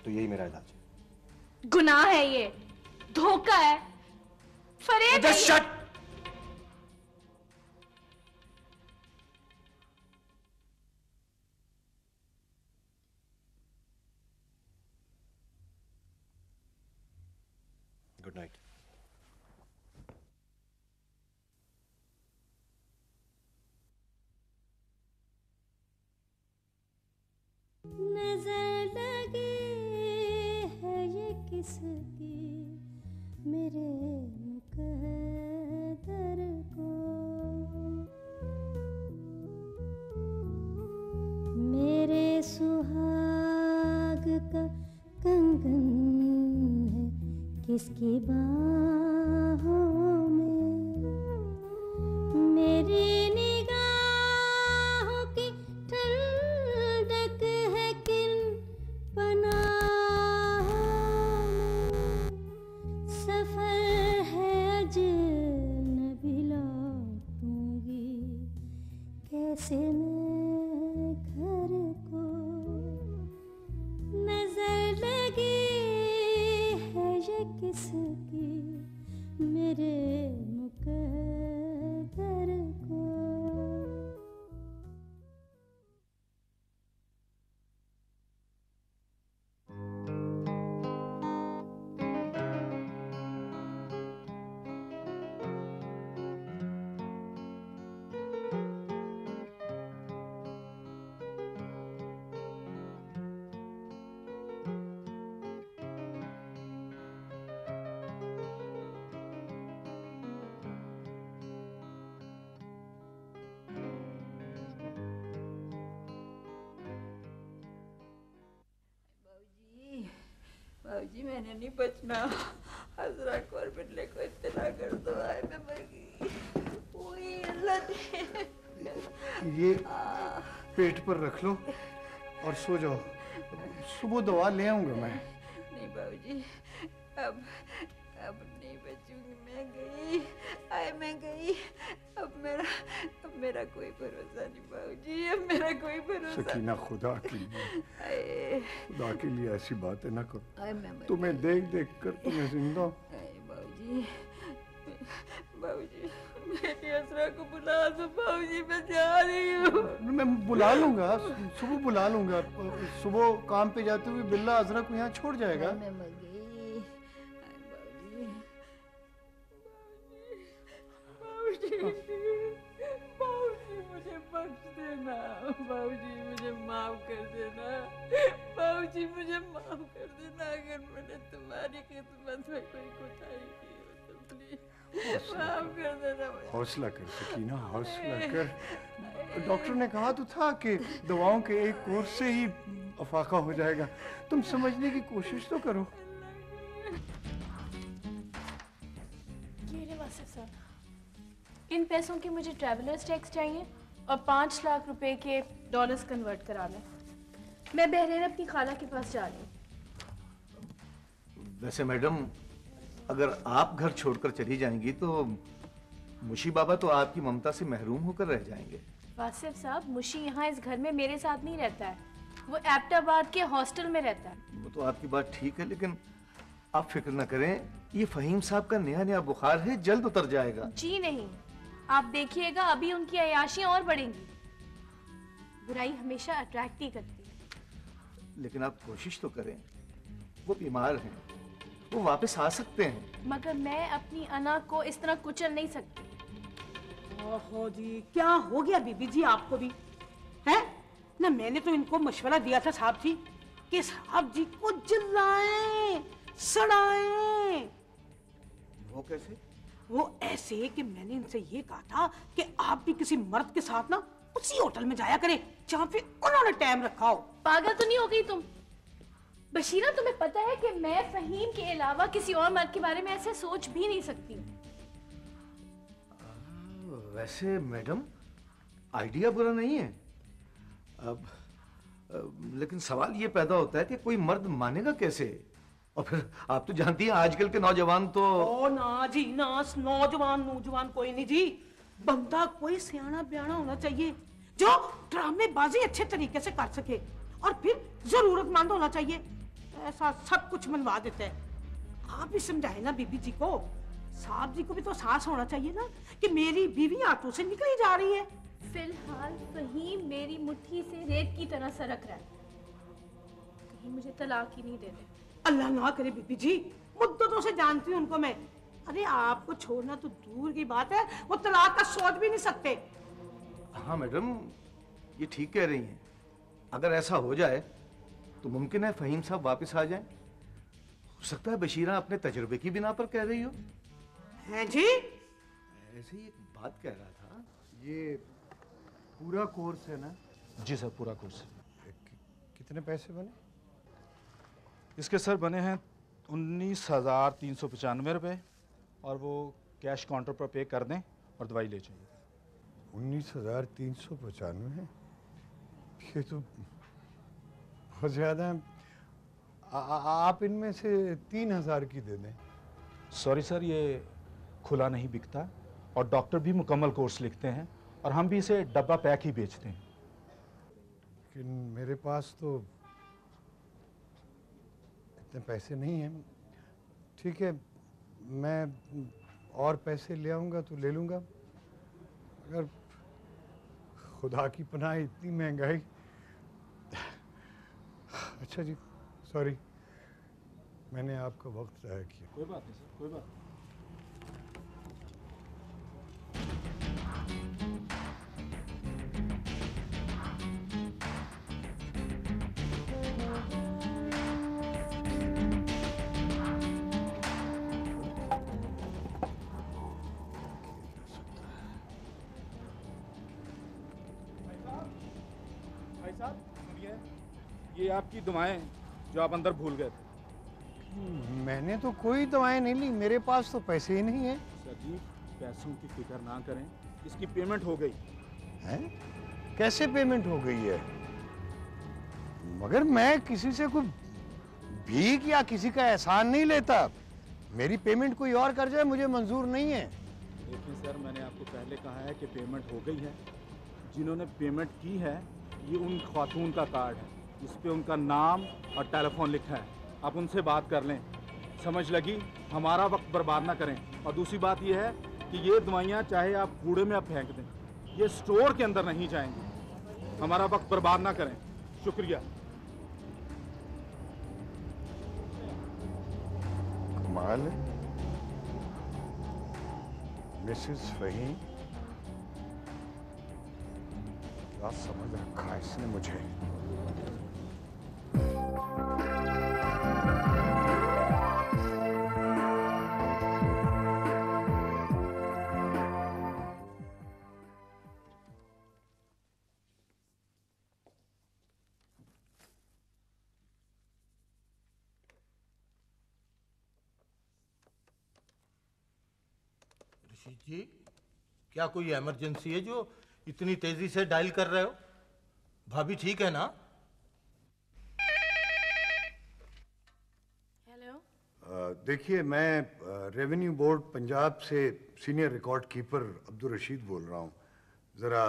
तो यही मेरा इलाज है। गुनाह है ये, धोखा है, फरेब है ये। Good night. नजर लगे है ये किसकी मेरे मुकद्दर को, मेरे सुहाग का कंगन है किसकी बाहों में, मेरी निगाहों की ठंडक है किन पनाहों में, सफर है अजनबी लौटूंगी कैसे मैं घर को, नजर लगी है ये किसकी मेरे मुकद्दर को। बाबूजी मैंने नहीं बचना। हजरत और बिल्ले को इत्तला कर दो। आए मैं मर गई। ओए अल्लाह दे। ये पेट पर रख लो और सो जाओ। सुबह दवा ले आऊंगा मैं। नहीं बाबूजी, अब नहीं बचूंगी। मैं गई, आए मैं गई। अब मेरा कोई भरोसा नहीं बाबूजी, अब मेरा कोई भरोसा। सकीना, खुदा के लिए ऐसी बातें ना करो। तुम्हें देख देख कर तुम्हें जिंदा। बाबूजी, मेरी असरा को बुला दो बाबूजी, मैं जा रही हूँ। मैं बुला लूंगा, सुबह बुला लूंगा। सुबह काम पे जाते हुए बिल्ला असरा को यहाँ छोड़ जाएगा। मैं मर गई। बाबूजी मुझे बख्श देना। बाबूजी मुझे माफ कर देना। बाबूजी मुझे माफ कर देना। अगर मैंने तुम्हारी खिदमत में कोई कोताही की हो तो प्लीज माफ कर देना। हौसला कर सकीना, हौसला कर। डॉक्टर ने कहा तो था कि दवाओं के एक कोर्स से ही अफाका हो जाएगा। तुम समझने की कोशिश तो करो। ये ले वासिफ साहब, इन पैसों की मुझे ट्रैवलर्स टैक्स चाहिए और 5 लाख रुपए के डॉलर्स कन्वर्ट करा लें। मैं बहरीन अपनी खाला के पास जा रही हूँ। वैसे मैडम, अगर आप घर छोड़कर चली जाएंगी तो मुशी बाबा तो आपकी ममता से महरूम होकर रह जाएंगे। वासिफ साहब, मुशी यहाँ इस घर में मेरे साथ नहीं रहता है, वो एबटाबाद के हॉस्टल में रहता है। वो तो आपकी बात ठीक है, लेकिन आप फिक्र न करें, ये फहीम साहब का नया नया बुखार है, जल्द उतर जाएगा। जी नहीं, आप देखिएगा अभी उनकी अयाशियां और बढ़ेंगी। बुराई हमेशा अट्रैक्ट ही करती है। लेकिन आप कोशिश तो करें, वो बीमार हैं, वो वापस आ सकते हैं। मगर मैं अपनी अना को इस तरह कुचल नहीं सकती। ओहो जी, क्या हो गया बीबी जी आपको भी है ना? मैंने तो इनको मशवरा दिया था साहब जी कि साहब जी को जलाएं, सड़ाएं। वो कैसे? वो ऐसे कि मैंने इनसे ये कहा था कि आप भी किसी मर्द के साथ ना उसी होटल में जाया करें जहाँ पे उन्होंने टाइम रखा हो। पागल तो नहीं हो गई तुम? बशीरा, तुम्हें पता है कि मैं फहीम के अलावा किसी और मर्द के बारे में ऐसे सोच भी नहीं सकती। वैसे मैडम, आइडिया बुरा नहीं है। अब लेकिन सवाल ये पैदा होता है कि कोई मर्द मानेगा कैसे? और फिर आप तो जानती हैं आजकल के नौजवान तो। ओ ना जी ना, नौजवान कोई नहीं जी। बंदा कोई सियाना ब्याना होना चाहिए जो ड्रामेबाजी अच्छे तरीके से कर सके, और फिर जरूरतमंद होना चाहिए। ऐसा सब कुछ मनवा देते हैं। आप भी समझाए ना बीबी जी को। साहब जी को भी तो एहसास होना चाहिए ना कि मेरी बीवी हाथों से निकली जा रही है। फिलहाल फहीम मेरी मुट्ठी से रेत की तरह सरक रहा है। कहीं मुझे तलाक ही नहीं दे दे। अल्लाह ना करे बीबी जी, मुद्दतों से जानती हूँ उनको मैं। अरे आपको छोड़ना तो दूर की बात है, वो तलाक का सोच भी नहीं सकते। हाँ मैडम, ये ठीक कह रही हैं। अगर ऐसा हो जाए तो मुमकिन है फहीम साहब वापस आ जाएं। हो सकता है बशीरा अपने तजुर्बे की बिना पर कह रही हो। हैं जी? ऐसे ही एक बात कह रहा था। ये पूरा कोर्स है ना? जी सर, पूरा कोर्स। कितने पैसे बने? इसके सर बने हैं 19,395 रुपये, और वो कैश काउंटर पर पे कर दें और दवाई ले जाइए। 19,395 है? ये तो बहुत ज़्यादा है। आप इनमें से 3,000 की दे दें। सॉरी सर, ये खुला नहीं बिकता, और डॉक्टर भी मुकम्मल कोर्स लिखते हैं, और हम भी इसे डब्बा पैक ही बेचते हैं। लेकिन मेरे पास तो इतने पैसे नहीं हैं। ठीक है, मैं और पैसे ले आऊँगा तो ले लूँगा। अगर खुदा की पनाह इतनी महंगाई। अच्छा जी, सॉरी, मैंने आपका वक्त ज़ाया किया। कोई बात नहीं सर, कोई बात नहीं। भाई साहब सुनिए, ये आपकी दुआएं जो आप अंदर भूल गए थे। मैंने तो कोई दवाएं नहीं ली, मेरे पास तो पैसे ही नहीं है। सर जी, पैसों की फिक्र ना करें, इसकी पेमेंट हो गई है। कैसे पेमेंट हो गई है? मगर मैं किसी से कोई भीख या किसी का एहसान नहीं लेता। मेरी पेमेंट कोई और कर जाए मुझे मंजूर नहीं है। देखिए सर, मैंने आपको पहले कहा है कि पेमेंट हो गई है। जिन्होंने पेमेंट की है ये उन खातून का कार्ड है, इस पे उनका नाम और टेलीफोन लिखा है। आप उनसे बात कर लें। समझ लगी? हमारा वक्त बर्बाद ना करें। और दूसरी बात ये है कि ये दवाइयाँ चाहे आप कूड़े में आप फेंक दें, ये स्टोर के अंदर नहीं जाएंगी। हमारा वक्त बर्बाद ना करें। शुक्रिया। कमाल है, मिसेस फहीम, क्या समझ रखा है इसने मुझे। ऋषि जी, क्या कोई इमरजेंसी है जो इतनी तेजी से डायल कर रहे हो? भाभी ठीक है ना? हेलो। देखिए, मैं रेवेन्यू बोर्ड पंजाब से senior record keeper Abdul Rashid बोल रहा हूँ। जरा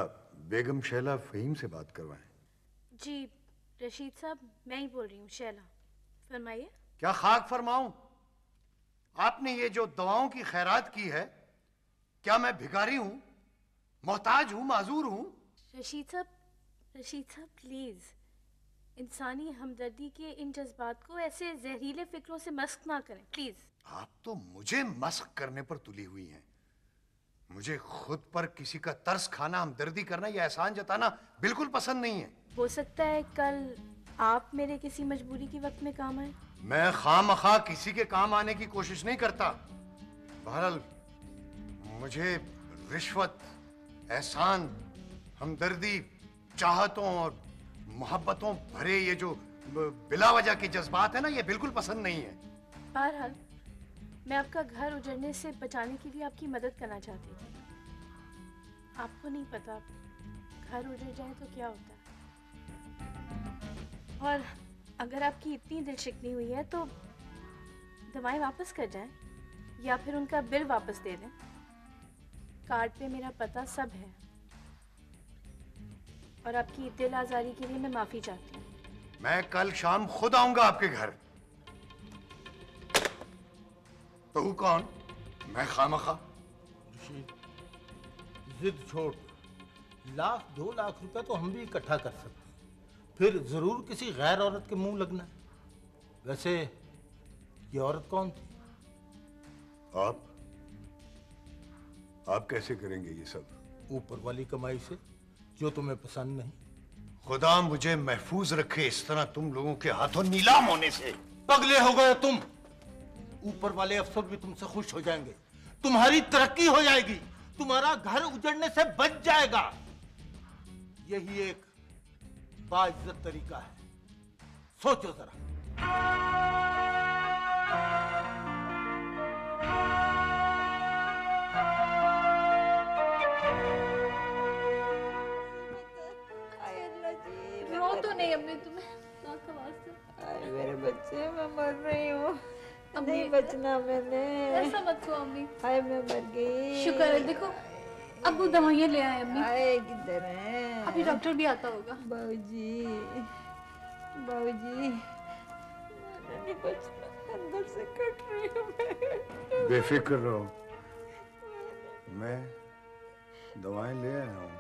बेगम शैला फहीम से बात करवाएं। जी रशीद साहब, मैं ही बोल रही हूँ, शैला। फरमाइए। क्या खाक फरमाऊं? आपने ये जो दवाओं की खैरात की है, क्या मैं भिखारी हूं, मोहताज हूं, माजूर हूं? रशीद साहब प्लीज, इंसानी हमदर्दी के इन जज्बात को ऐसे जहरीले फिक्रों से मस्क ना करें प्लीज। आप तो मुझे मस्क करने पर तुली हुई हैं। मुझे खुद पर किसी का तरस खाना, हमदर्दी करना या एहसान जताना बिल्कुल पसंद नहीं है। हो सकता है कल आप मेरे किसी मजबूरी के वक्त में काम आए। मैं खामखा किसी के काम आने की कोशिश नहीं करता। बहरहाल मुझे रिश्वत, एहसान, हमदर्दी, चाहतों और मोहब्बतों भरे ये जो बिला वजह के जज्बात है ना, ये बिल्कुल पसंद नहीं है। बहरहाल मैं आपका घर उजड़ने से बचाने के लिए आपकी मदद करना चाहती थी। आपको नहीं पता घर उजड़ जाए तो क्या होता है। और अगर आपकी इतनी दिल शिकनी हुई है तो दवाएं वापस कर जाएं या फिर उनका बिल वापस दे दें। कार्ड पे मेरा पता सब है। और आपकी दिल आजारी के लिए मैं माफी चाहती हूँ। मैं कल शाम खुद आऊंगा आपके घर। तो कौन? मैं खामखा? जिद छोड़। 1-2 लाख रुपए तो हम भी इकट्ठा कर सकते हैं, फिर जरूर किसी गैर औरत के मुंह लगना है। वैसे ये औरत कौन थी? आप कैसे करेंगे ये सब? ऊपर वाली कमाई से, जो तुम्हें पसंद नहीं। खुदा मुझे महफूज रखे इस तरह तुम लोगों के हाथों नीलाम होने से। पगले हो गए तुम। ऊपर वाले अफसर भी तुमसे खुश हो जाएंगे, तुम्हारी तरक्की हो जाएगी, तुम्हारा घर उजड़ने से बच जाएगा। यही एक बाइज्जत तरीका है। सोचो जरा। रो तो नहीं अम्मी तुम्हें? का वास्ते। आए मेरे बच्चे, मैं मर रही हूँ। नहीं बचना मैंने। ऐसा मत कहो अम्मी। हाय मैं मर गई। शुक्र है, देखो अब वो दवाइयाँ ले आए अम्मी। आए किधर है? अभी डॉक्टर भी आता होगा। बाबूजी, बाबूजी, नहीं बचना, अंदर से कट रही हूँ मैं। बेफिक्र रहो, मैं दवाएं ले आया हूँ।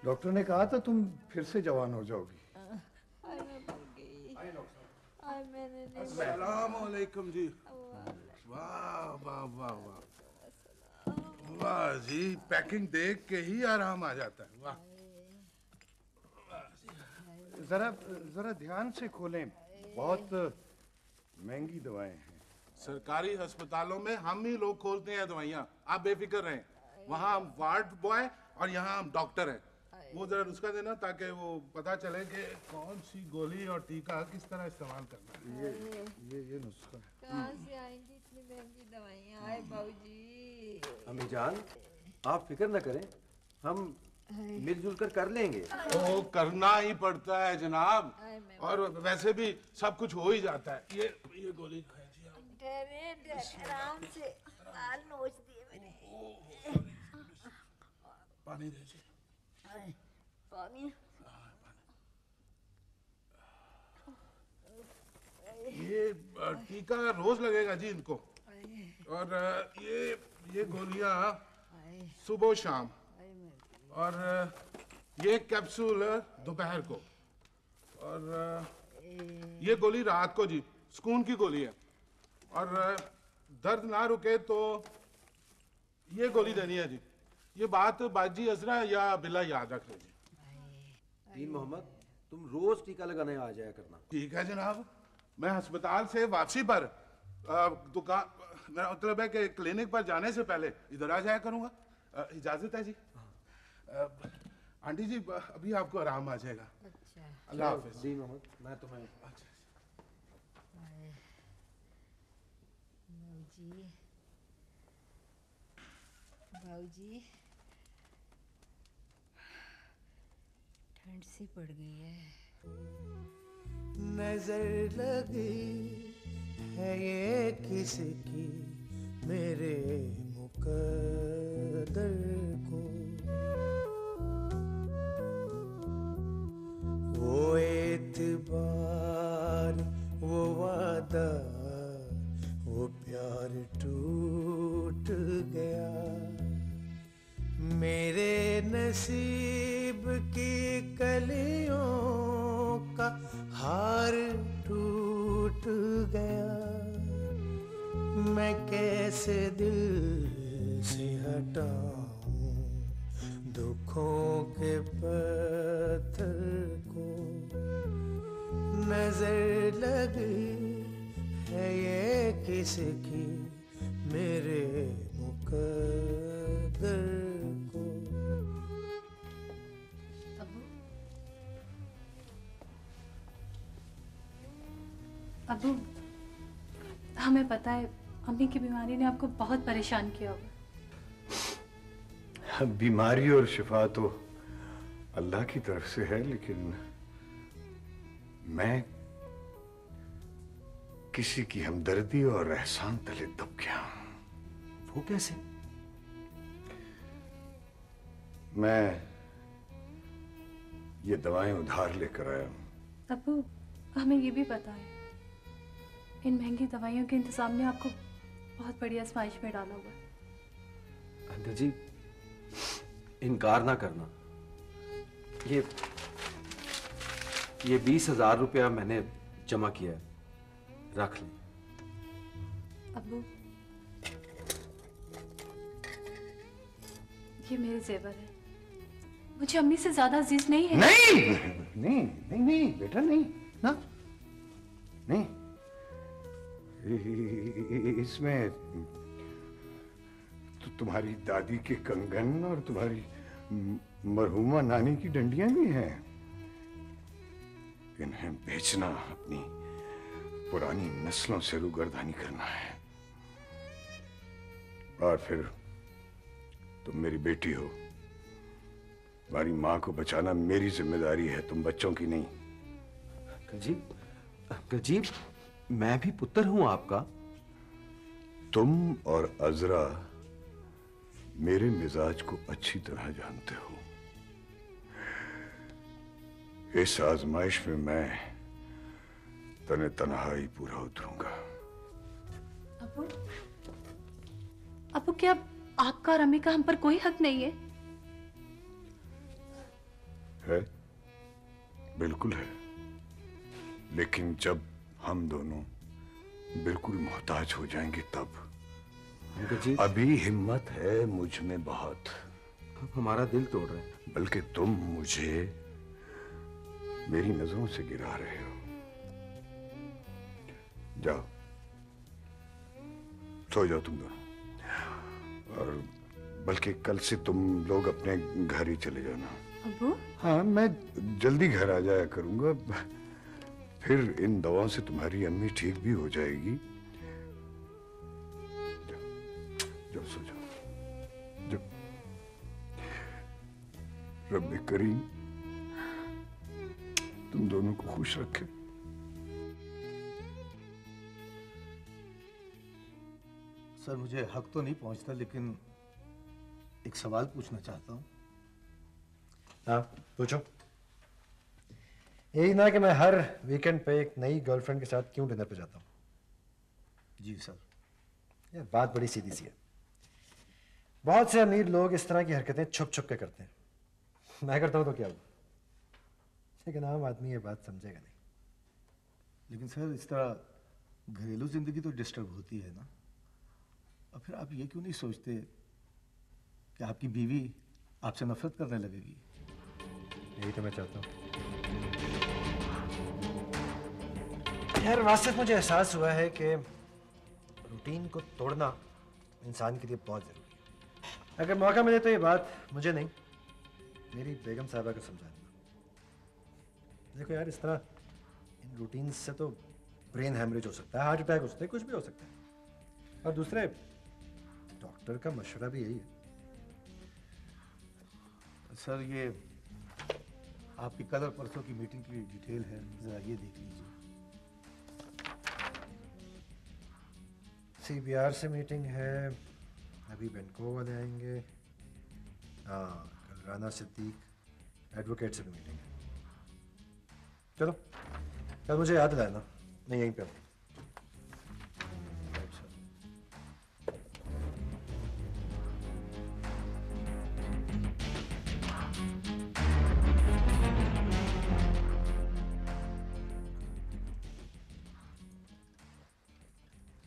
डॉक्टर ने कहा था तुम फिर से जवान हो जाओगी। अस्सलाम वालेकुम जी। वाह वाह वाह वाह वाह जी, पैकिंग देख के ही आराम आ जाता है। वाह। जरा जरा ध्यान से खोलें, बहुत महंगी दवाएं हैं। सरकारी अस्पतालों में हम ही लोग खोलते हैं दवाइयाँ, आप बेफिक्र रहें। वहाँ हम वार्ड बॉय और यहाँ हम डॉक्टर हैं। वो जरा नुस्खा देना ताकि वो पता चले कि कौन सी गोली और टीका किस तरह इस्तेमाल करना है। ये नुस्खा है। कहाँ से आएंगी इतनी महंगी दवाइयाँ? आए बाबूजी। अम्मी जान, आप फिक्र न करें, हम मिलजुल कर लेंगे। ओ, करना ही पड़ता है जनाब, और वैसे भी सब कुछ हो ही जाता है। ये गोली खाए जी आप। ठहरे आराम से, बाल नोच दिए मैंने। पानी दीजिए। पानी। ये टीका रोज लगेगा जी इनको, और ये गोलियां सुबह शाम, और ये कैप्सूल दोपहर को, और ये गोली रात को जी, सुकून की गोली है। और दर्द ना रुके तो ये गोली देनी है जी। ये बात बाजी अजरा या बिला याद रख लीजिए। दीन मोहम्मद, तुम रोज टीका लगाने आ जाया करना। ठीक है जनाब, मैं अस्पताल से वापसी पर दुकान, मेरा मतलब है कि क्लिनिक पर जाने से पहले इधर आ जाया करूंगा। इजाजत है जी। आंटी जी, अभी आपको आराम आ जाएगा। अच्छा। अल्लाह हाफिज। दीन मोहम्मद, मैं तुम्हें बाबूजी ठंड सी पड़ गई है। नजर लगी है ये किसकी मेरे मुकद्दर को, वो एतबार, वो वादा, वो प्यार टूट गया। मेरे नसीब की कलियों का हार टूट गया। मैं कैसे दिल से हटाऊं दुखों के पत्थर को। नजर लगी है ये किसकी मेरे मुकद्दर को। अबू, हमें पता है अम्मी की बीमारी ने आपको बहुत परेशान किया होगा। बीमारी और शिफा तो अल्लाह की तरफ से है, लेकिन मैं किसी की हमदर्दी और एहसान तले दब गया। वो कैसे? मैं ये दवाएं उधार लेकर आया हूं। अबू, हमें ये भी पता है इन महंगी दवाइयों के इंतजाम ने आपको बहुत बड़ी आजमाइश में डाला हुआ। अंकल जी, इनकार ना करना। ये 20,000 रुपया मैंने जमा किया है, रख लें। अबू, ये मेरे जेवर है, मुझे अम्मी से ज्यादा अजीज नहीं है। नहीं नहीं नहीं नहीं बेटा, नहीं ना, नहीं। इसमें तो तुम्हारी दादी के कंगन और तुम्हारी मरहुमा नानी की डंडियां भी हैं। इन्हें बेचना अपनी पुरानी नस्लों से रूगर्दानी करना है। और फिर तुम मेरी बेटी हो, तुम्हारी माँ को बचाना मेरी जिम्मेदारी है, तुम बच्चों की नहीं। अंकल जी, मैं भी पुत्र हूं आपका। तुम और अजरा मेरे मिजाज को अच्छी तरह जानते हो। इस आजमाइश में मैं तने तन्हाई पूरा उतरूंगा। अबू, क्या आपका और अम्मी का हम पर कोई हक नहीं है? है, बिल्कुल है। लेकिन जब हम दोनों बिल्कुल मोहताज हो जाएंगे तब। अभी हिम्मत है मुझ में बहुत। हमारा दिल तोड़ रहे हैं। बल्कि तुम मुझे मेरी नजरों से गिरा रहे हो। जाओ, सो जाओ तुम दोनों। और बल्कि कल से तुम लोग अपने घर ही चले जाना। अबू? हाँ, मैं जल्दी घर आ जाया करूंगा। फिर इन दवाओं से तुम्हारी अम्मी ठीक भी हो जाएगी। जाओ सो जाओ। जाओ। रब्बे करीम तुम दोनों को खुश रखे। सर, मुझे हक तो नहीं पहुंचता, लेकिन एक सवाल पूछना चाहता हूँ। हाँ, पूछो। यही ना कि मैं हर वीकेंड पे एक नई गर्लफ्रेंड के साथ क्यों डिनर पे जाता हूँ? जी सर। यार बात बड़ी सीधी सी है। बहुत से अमीर लोग इस तरह की हरकतें छुप छुप के करते हैं। मैं करता हूँ तो क्या हुआ? लेकिन आम आदमी ये बात समझेगा नहीं। लेकिन सर, इस तरह घरेलू जिंदगी तो डिस्टर्ब होती है ना। और फिर आप ये क्यों नहीं सोचते कि आपकी बीवी आपसे नफरत करने लगेगी? यही तो मैं चाहता हूँ। यार वास्तव मुझे एहसास हुआ है कि रूटीन को तोड़ना इंसान के लिए बहुत जरूरी है। अगर मौका मिले तो ये बात मुझे नहीं, मेरी बेगम साहबा को समझा देना। देखो यार, इस तरह इन रूटीन से तो ब्रेन हैमरेज हो सकता है, हार्ट अटैक हो सकता है, कुछ भी हो सकता है। और दूसरे, डॉक्टर का मशवरा भी यही है। सर, ये आपकी कल और परसों की मीटिंग की डिटेल है, जरा ये देख लीजिए। CBR से मीटिंग है, अभी बेंको वाले आएंगे। हाँ, कल राना सिद्दीक एडवोकेट से भी मीटिंग है। चलो, कल मुझे याद दिलाया ना, मैं यहीं पे हूँ।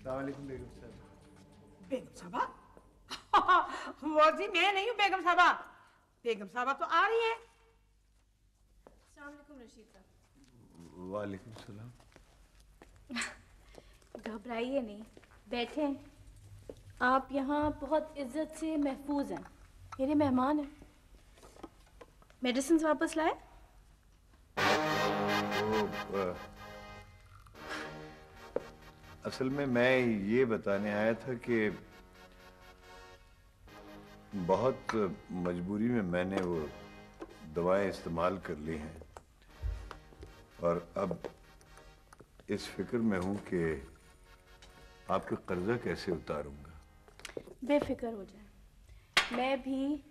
अस्सलामुअलैकुम बेगम साहब। बेगम साहबा? वो जी मैं नहीं हूँ बेगम साहबा। बेगम साहबा तो आ रही है। अस्सलाम वालेकुम रशीद साहब। वालेकुम सलाम। घबराइए नहीं, बैठें। आप यहाँ बहुत इज्जत से महफूज हैं, मेरे मेहमान हैं। मेडिसिन वापस लाए? असल में मैं ये बताने आया था कि बहुत मजबूरी में मैंने वो दवाएं इस्तेमाल कर ली हैं और अब इस फिक्र में हूँ कि आपका कर्जा कैसे उतारूंगा। बेफिक्र हो जाए, मैं भी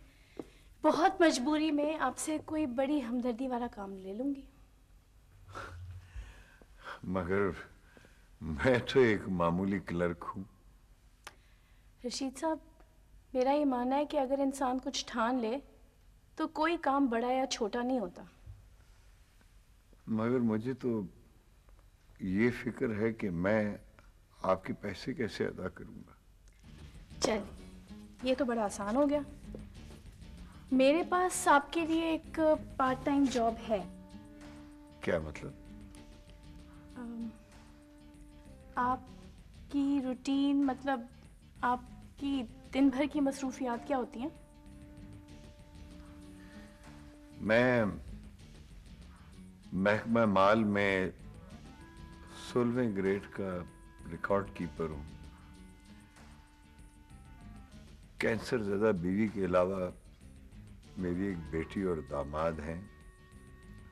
बहुत मजबूरी में आपसे कोई बड़ी हमदर्दी वाला काम ले लूंगी। मगर मैं तो एक मामूली क्लर्क हूँ। रशीद साहब, मेरा ये मानना है कि अगर इंसान कुछ ठान ले तो कोई काम बड़ा या छोटा नहीं होता। मगर मुझे तो ये फिक्र है कि मैं आपके पैसे कैसे अदा करूंगा। चल, ये तो बड़ा आसान हो गया। मेरे पास आपके लिए एक पार्ट टाइम जॉब है। क्या मतलब? आपकी रूटीन, मतलब आपकी दिन भर की मसरूफियात क्या होती हैं? मैं महकमा माल में 16वें ग्रेड का रिकॉर्ड कीपर हूँ। कैंसर ज़्यादा बीवी के अलावा मेरी एक बेटी और दामाद हैं,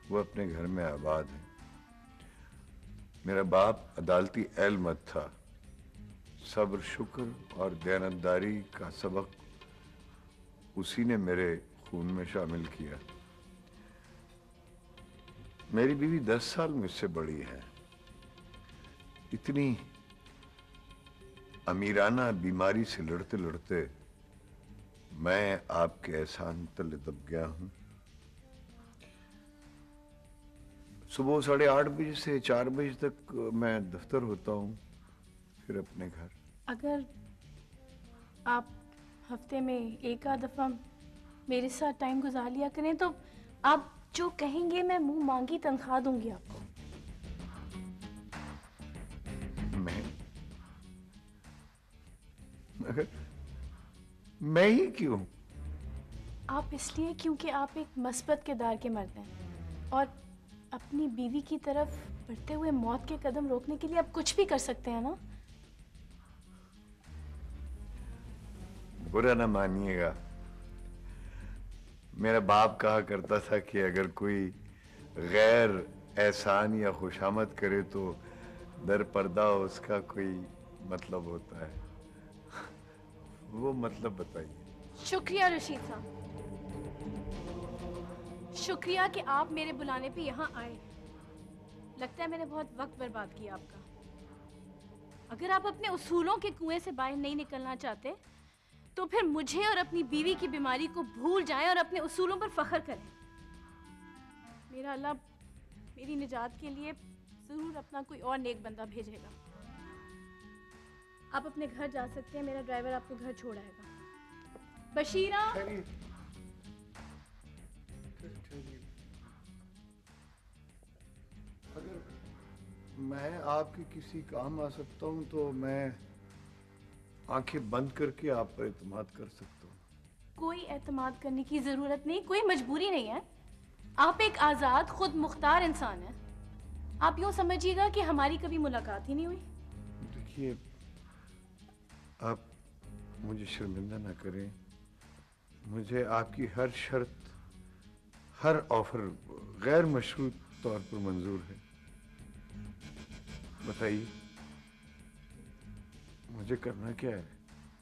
वो अपने घर में आबाद हैं। मेरा बाप अदालती एलमत था। सब्र, शुक्र और दयानतदारी का सबक उसी ने मेरे खून में शामिल किया। मेरी बीवी 10 साल मुझसे बड़ी है। इतनी अमीराना बीमारी से लड़ते लड़ते मैं आपके एहसान तले दब गया हूं। सुबह 8:30 बजे से 4 बजे तक मैं दफ्तर होता हूँ, फिर अपने घर। अगर आप हफ्ते में एक आध दफ़ा मेरे साथ टाइम गुजार लिया करें तो आप जो कहेंगे मैं मुंह मांगी तनख्वाह दूंगी आपको। मगर मैं ही क्यों? आप इसलिए क्योंकि आप एक मस्बत किरदार के मर्द हैं और अपनी बीवी की तरफ बढ़ते हुए मौत के कदम रोकने के लिए आप कुछ भी कर सकते हैं ना। बुरा ना मानिएगा, मेरा बाप कहा करता था कि अगर कोई गैर एहसान या खुशामद करे तो दर पर्दा उसका कोई मतलब होता है। वो मतलब बताइए। शुक्रिया रशीद साहब, शुक्रिया कि आप मेरे बुलाने पे यहाँ आए। लगता है मैंने बहुत वक्त बर्बाद किया आपका। अगर आप अपने उसूलों के कुएं से बाहर नहीं निकलना चाहते तो फिर मुझे और अपनी बीवी की बीमारी को भूल जाएं और अपने उसूलों पर फख्र करें। मेरा अल्लाह मेरी निजात के लिए जरूर अपना कोई और नेक बंदा भेजेगा। आप अपने घर जा सकते हैं, मेरा ड्राइवर आपको घर छोड़ आएगा। बशीरा, अगर मैं आपके किसी काम आ सकता हूँ तो मैं आंखें बंद करके आप पर एतमाद कर सकता हूँ। कोई एतमाद करने की जरूरत नहीं, कोई मजबूरी नहीं है। आप एक आजाद खुद मुख्तार इंसान हैं। आप यूं समझिएगा कि हमारी कभी मुलाकात ही नहीं हुई। देखिए, आप मुझे शर्मिंदा ना करें। मुझे आपकी हर शर्त, हर ऑफर गैर मशरूत तौर पर मंजूर है। बताइए, मुझे करना क्या है?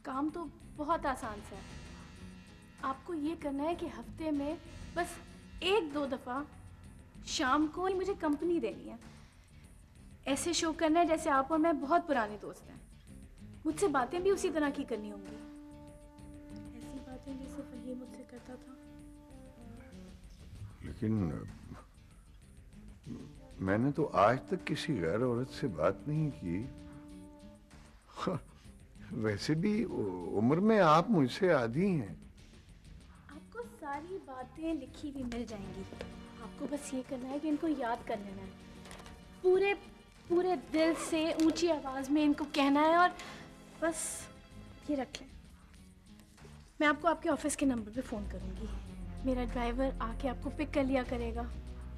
काम तो बहुत आसान सा है। आपको ये करना है कि हफ्ते में बस 1-2 दफा शाम को ही मुझे कंपनी देनी है। ऐसे शो करना है जैसे आप और मैं बहुत पुराने दोस्त हैं। मुझसे बातें भी उसी तरह की करनी होंगी, ऐसी बातें जैसे फहीम मुझसे करता था। लेकिन मैंने तो आज तक किसी गैर औरत से बात नहीं की। वैसे भी उम्र में आप मुझसे आधी हैं। आपको सारी बातें लिखी हुई मिल जाएंगी। आपको बस ये करना है कि इनको याद कर लेना है, पूरे पूरे दिल से ऊंची आवाज में इनको कहना है और बस ये रख लें। मैं आपको आपके ऑफिस के नंबर पे फ़ोन करूँगी। मेरा ड्राइवर आके आपको पिक कर लिया करेगा।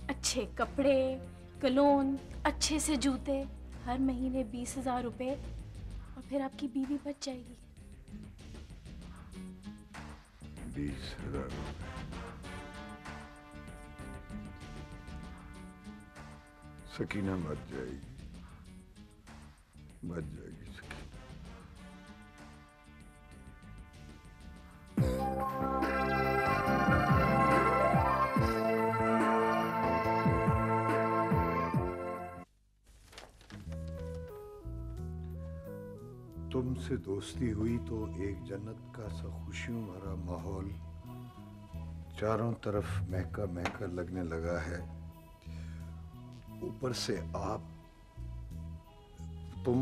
अच्छे कपड़े, कलोन, अच्छे से जूते, हर महीने 20,000 रुपये और फिर आपकी बीवी बच जाएगी। 20,000 सकीना बच जाएगी, बच जाएगी सकीना। तुमसे दोस्ती हुई तो एक जन्नत का सा खुशियों भरा माहौल चारों तरफ महका महका लगने लगा है। ऊपर से तुम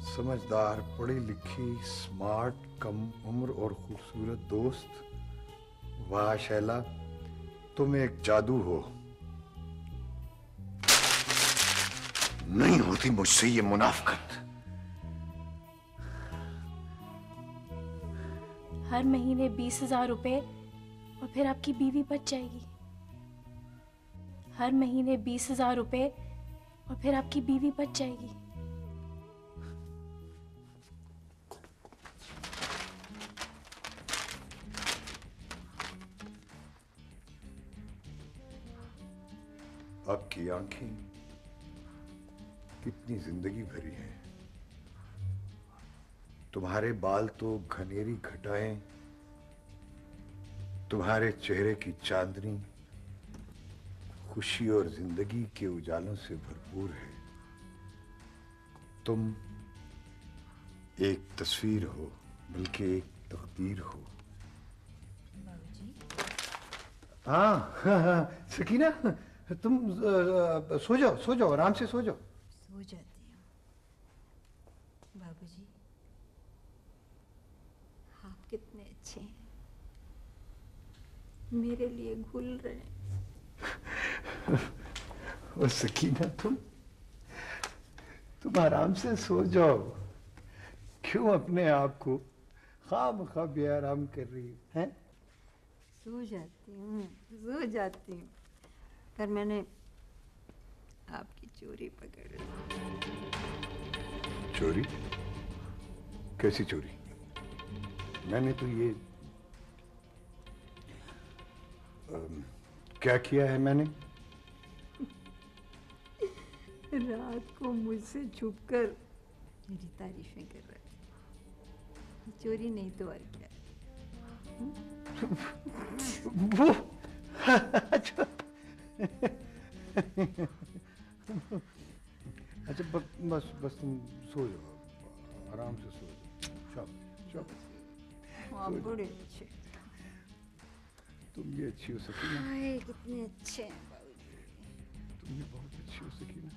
समझदार, पढ़ी लिखी, स्मार्ट, कम उम्र और खूबसूरत दोस्त। वाह शैला, तुम एक जादू हो। नहीं होती मुझसे ये मुनाफिकत। हर महीने 20,000 रुपये और फिर आपकी बीवी बच जाएगी। हर महीने 20,000 रुपये और फिर आपकी बीवी बच जाएगी। आपकी आंखें कितनी जिंदगी भरी हैं। तुम्हारे बाल तो घनेरी घटाएं, तुम्हारे चेहरे की चांदनी खुशी और जिंदगी के उजालों से भरपूर है। तुम एक तस्वीर हो, बल्कि एक तकदीर हो। हाँ, सकीना, तुम सो जाओ, आराम से सो जाओ। सो जाती हूँ। बाबूजी, आप कितने अच्छे हैं, मेरे लिए घुल रहे हैं। और सकीना, तुम आराम से सो जाओ। क्यों अपने आप को खामखा बेआराम कर रही हैं? सो जाती हूँ पर मैंने आपकी चोरी पकड़ ली। चोरी? कैसी चोरी? मैंने तो ये क्या किया है मैंने? रात को मुझसे छुपकर मेरी तारीफें कर रहे थे। चोरी नहीं तो और क्या। वो अच्छा अच्छा बस बस तुम सो जाओ, आराम से सो जाओ। आप बड़े अच्छे। तुम भी अच्छी हो सकी ना। हाय कितने अच्छे हैं बाबूजी। तुम भी बहुत अच्छी हो सकी ना।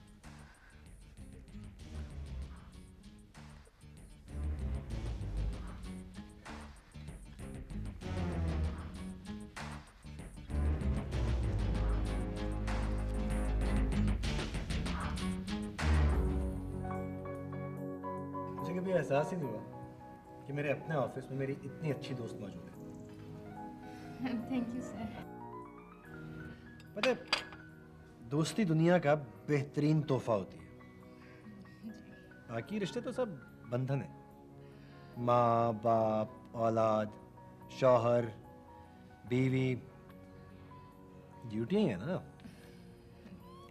मुझे कभी एहसास ही नहीं हुआ कि मेरे अपने ऑफिस में मेरी इतनी अच्छी दोस्त मौजूद है। Thank you sir. पता है, दोस्ती दुनिया का बेहतरीन तोहफा होती है। बाकी रिश्ते तो सब बंधन है, माँ बाप, औलाद, शौहर, बीवी, ड्यूटी है ना।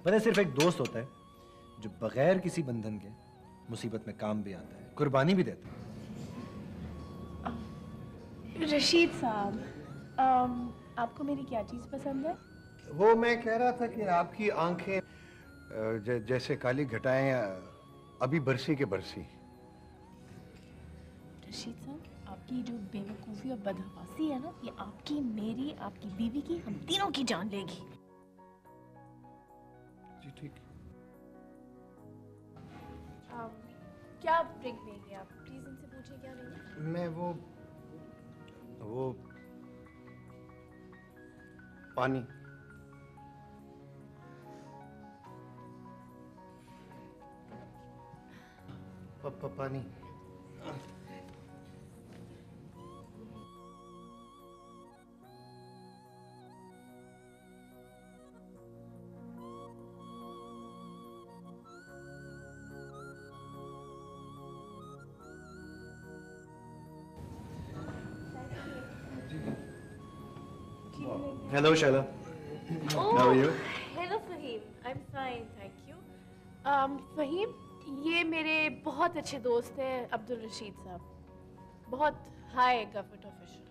पता है, सिर्फ एक दोस्त होता है जो बगैर किसी बंधन के मुसीबत में काम भी आता है, कुर्बानी भी देता है। रशीद साहब, आपको मेरी क्या चीज़ पसंद है? वो मैं कह रहा था कि आपकी आंखें जैसे काली घटाएं अभी बरसी के बरसी। रशीद साहब, आपकी जो बेवकूफ़ी और बदहवासी है ना, ये आपकी, मेरी, आपकी बीवी की, हम तीनों की जान लेगी। जी ठीक। क्या ड्रिंक लेंगे आप? प्लीज इनसे पूछिए क्या लेंगे। मैं वो पानी। पानी। Hello, Shaila. How are you? Hello Fahim, I am fine, thank you. Fahim, ये मेरे बहुत अच्छे दोस्त हैं अब्दुल रशीद साहब, बहुत हाई गवर्नमेंट ऑफिशियल।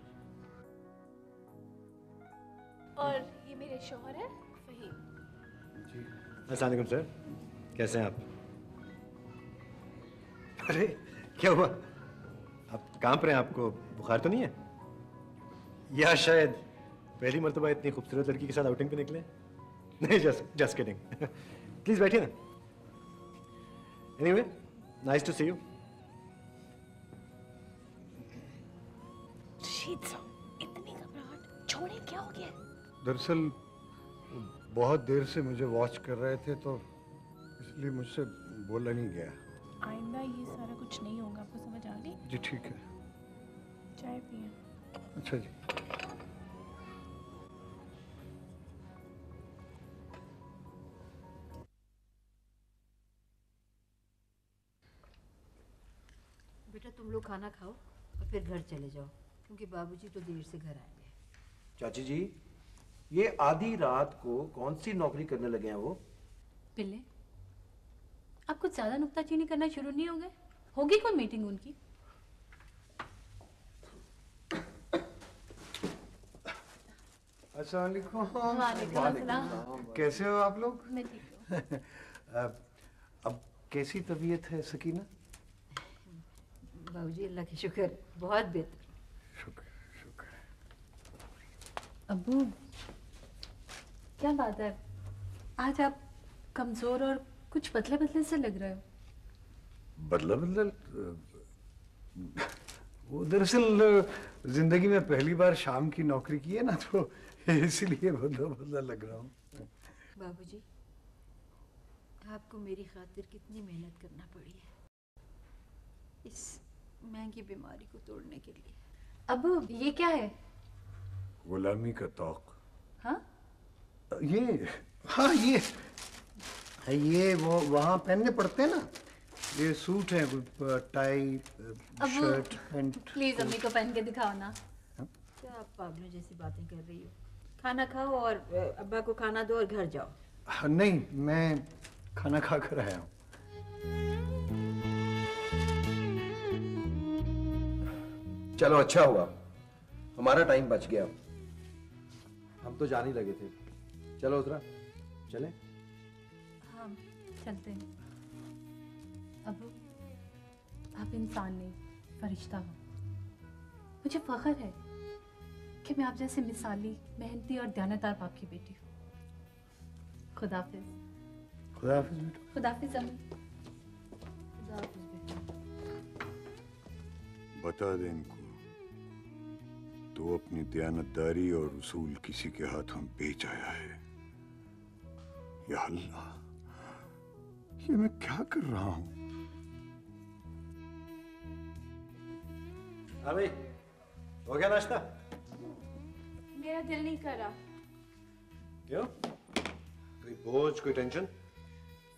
और ये मेरे शौहर हैं फहीम। अस्सलाम वालेकुम सर, कैसे हैं आप? अरे क्या हुआ, आप कांप रहे हैं? आपको बुखार तो नहीं है? या शायद पहली मर्तबा इतनी खूबसूरत लड़की के साथ आउटिंग पे निकले? नहीं, जस्ट किडिंग। प्लीज बैठिए ना। Anyway, nice to see you. Rashid साहब, इतनी घबराहट छोड़े, क्या हो गया? दरअसल बहुत देर से मुझे वॉच कर रहे थे तो इसलिए मुझसे बोला नहीं गया। आइंदा ये सारा कुछ नहीं होगा, आपको समझ आ गई? जी ठीक है। चाय पिए। अच्छा जी। बेटा तुम लोग खाना खाओ और फिर घर चले जाओ, क्योंकि बाबूजी तो देर से घर आएंगे। चाची जी, ये आधी रात को कौन सी नौकरी करने लगे हैं वो? पिल्ले, आप कुछ ज्यादा नुक्ताचीनी करना शुरू नहीं हो गए? होगी कौन मीटिंग उनकी? अस्सलाम वालेकुम। वालेकुम अस्सलाम। कैसे हो आप लोग? मैं ठीक हूँ। अब कैसी तबीयत है सकीना? बाबूजी अल्लाह की शुक्र, बहुत बेहतर। शुक्र शुक्र। अब्बू, क्या बात है, आज आप कमजोर और कुछ पतले पतले से लग रहे हो। बदला बदला वो दरअसल जिंदगी में पहली बार शाम की नौकरी की है ना, तो इसलिए बदला बदला लग रहा हूँ। बाबूजी, आपको मेरी खातिर कितनी मेहनत करना पड़ी है इस महंगी बीमारी को तोड़ने के लिए। अब्बू, ये क्या है? गुलामी का तौक। हाँ? ये वो वहाँ पहनने पड़ते हैं ना, ये सूट है, टाई, शर्ट, पैंट। प्लीज अम्मी को पहन के दिखाओ ना। क्या आप पागलों जैसी बातें कर रही हो? खाना खाओ और अब्बा को खाना दो और घर जाओ। नहीं, मैं खाना खा कर आया हूँ। चलो अच्छा हुआ, हमारा टाइम बच गया। हम तो जाने लगे थे। चलो उतरा, चले? हाँ चलते हैं। अबू, आप इंसान नहीं, फरिश्ता हो। मुझे फख्र है कि मैं आप जैसे मिसाली, मेहनती और दयानतदार बाप की बेटी हूँ। खुदाफिज। खुदाफिज बेटा। खुदाफिज अम्मी। खुदाफिज बेटा। बता दे इनको, तो अपनी दयानतदारी और उसूल किसी के हाथों बेच आया है। या अल्लाह, ये मैं क्या कर रहा हूं? हाँ भाई, हो गया नाश्ता? मेरा दिल नहीं कर रहा। क्यों? कोई बोझ, कोई टेंशन?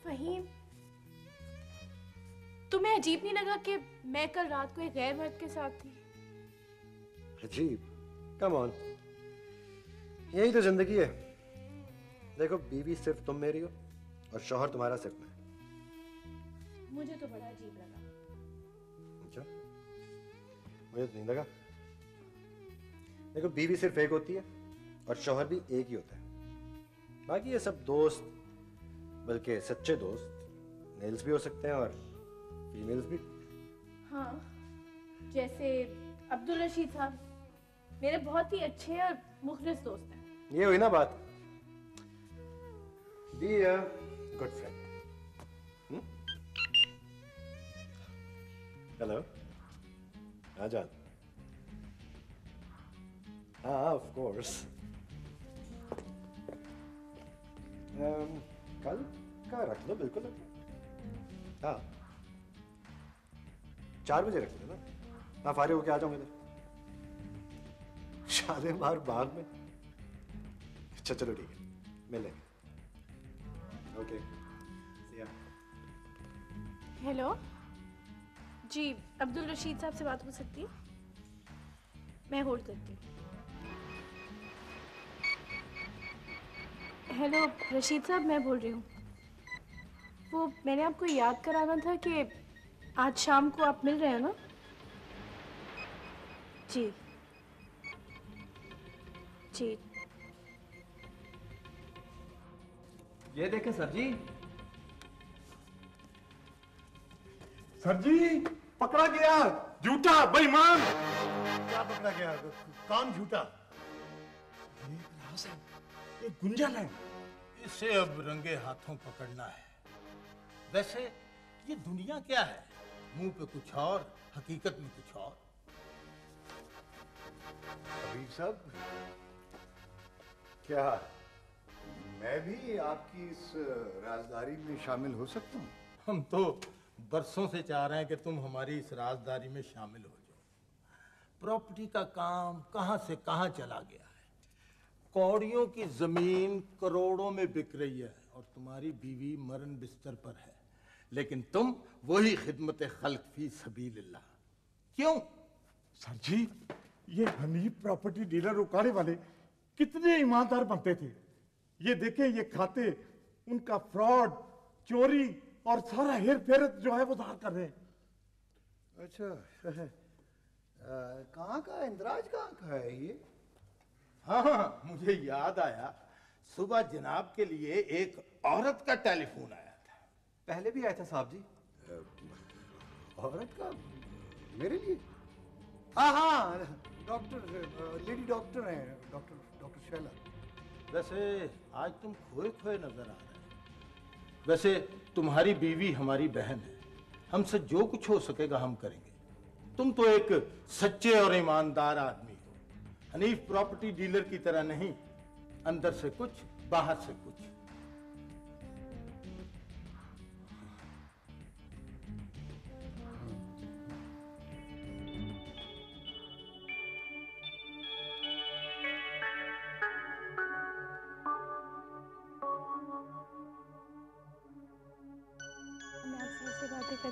फहीम, तुम्हें अजीब नहीं लगा कि मैं कल रात को एक गैर मर्द के साथ थी? अजीब? कम ऑन, यही तो जिंदगी है। देखो, बीवी सिर्फ तुम मेरी हो और शौहर तुम्हारा सिर्फ मैं। मुझे तो बड़ा अजीब लगा। अच्छा, मुझे तो नहीं लगा। देखो, बीवी सिर्फ एक होती है और शौहर भी एक ही होता है। बाकी ये सब दोस्त, बल्कि सच्चे दोस्त, मेल्स भी हो सकते हैं और फीमेल्स भी। हाँ, जैसे अब्दुल रशीद साहब मेरे बहुत ही अच्छे और मुखलिस दोस्त हैं। ये हुई ना बात। Be a good friend. Hello. हाँ जान। हाँ, of course. कल का रख लो, बिल्कुल रख लो। हाँ, 4 बजे रख लो ना। हाँ, फारिग होके आ जाऊंगा इधर। शालीमार बाग में। अच्छा चलो ठीक है, मिलेंगे। Okay, see ya. हेलो जी, अब्दुल रशीद साहब से बात हो सकती है? मैं होल्ड करती हूँ। हेलो रशीद साहब, मैं बोल रही हूँ। वो मैंने आपको याद कराना था कि आज शाम को आप मिल रहे हैं ना? जी जी। ये देखें सर जी। सर जी, पकड़ा गया झूठा बेईमान। क्या पकड़ा गया? कौन झूठा? ये गुंजन है। इसे अब रंगे हाथों पकड़ना है। वैसे ये दुनिया क्या है? मुंह पे कुछ और, हकीकत में कुछ और। हबीब साहब, क्या मैं भी आपकी इस राजदारी में शामिल हो सकता हूँ? हम तो बरसों से चाह रहे हैं कि तुम हमारी इस राजदारी में शामिल हो जाओ। प्रॉपर्टी का काम कहां से कहां चला गया है। कौड़ियों की जमीन करोड़ों में बिक रही है और तुम्हारी बीवी मरण बिस्तर पर है, लेकिन तुम वही खिदमत खल्क फी सबीलिल्लाह। क्यों? सर जी, ये हनीफ प्रॉपर्टी डीलर उकाड़े वाले कितने ईमानदार बनते थे। ये देखें, ये खाते उनका फ्रॉड, चोरी और सारा हेर फेर जो है वो धार कर रहे हैं। अच्छा, कहाँ का इंदराज कहाँ का है ये? हाँ, मुझे याद आया, सुबह जनाब के लिए एक औरत का टेलीफोन आया था। पहले भी आया था साहब जी। औरत का? मेरे लिए? हाँ, डॉक्टर, लेडी डॉक्टर हैं, डॉक्टर शैला। वैसे आज तुम खोए खोए नजर आ रहे हो। वैसे तुम्हारी बीवी हमारी बहन है, हमसे जो कुछ हो सकेगा हम करेंगे। तुम तो एक सच्चे और ईमानदार आदमी हो, हनीफ प्रॉपर्टी डीलर की तरह नहीं, अंदर से कुछ बाहर से कुछ।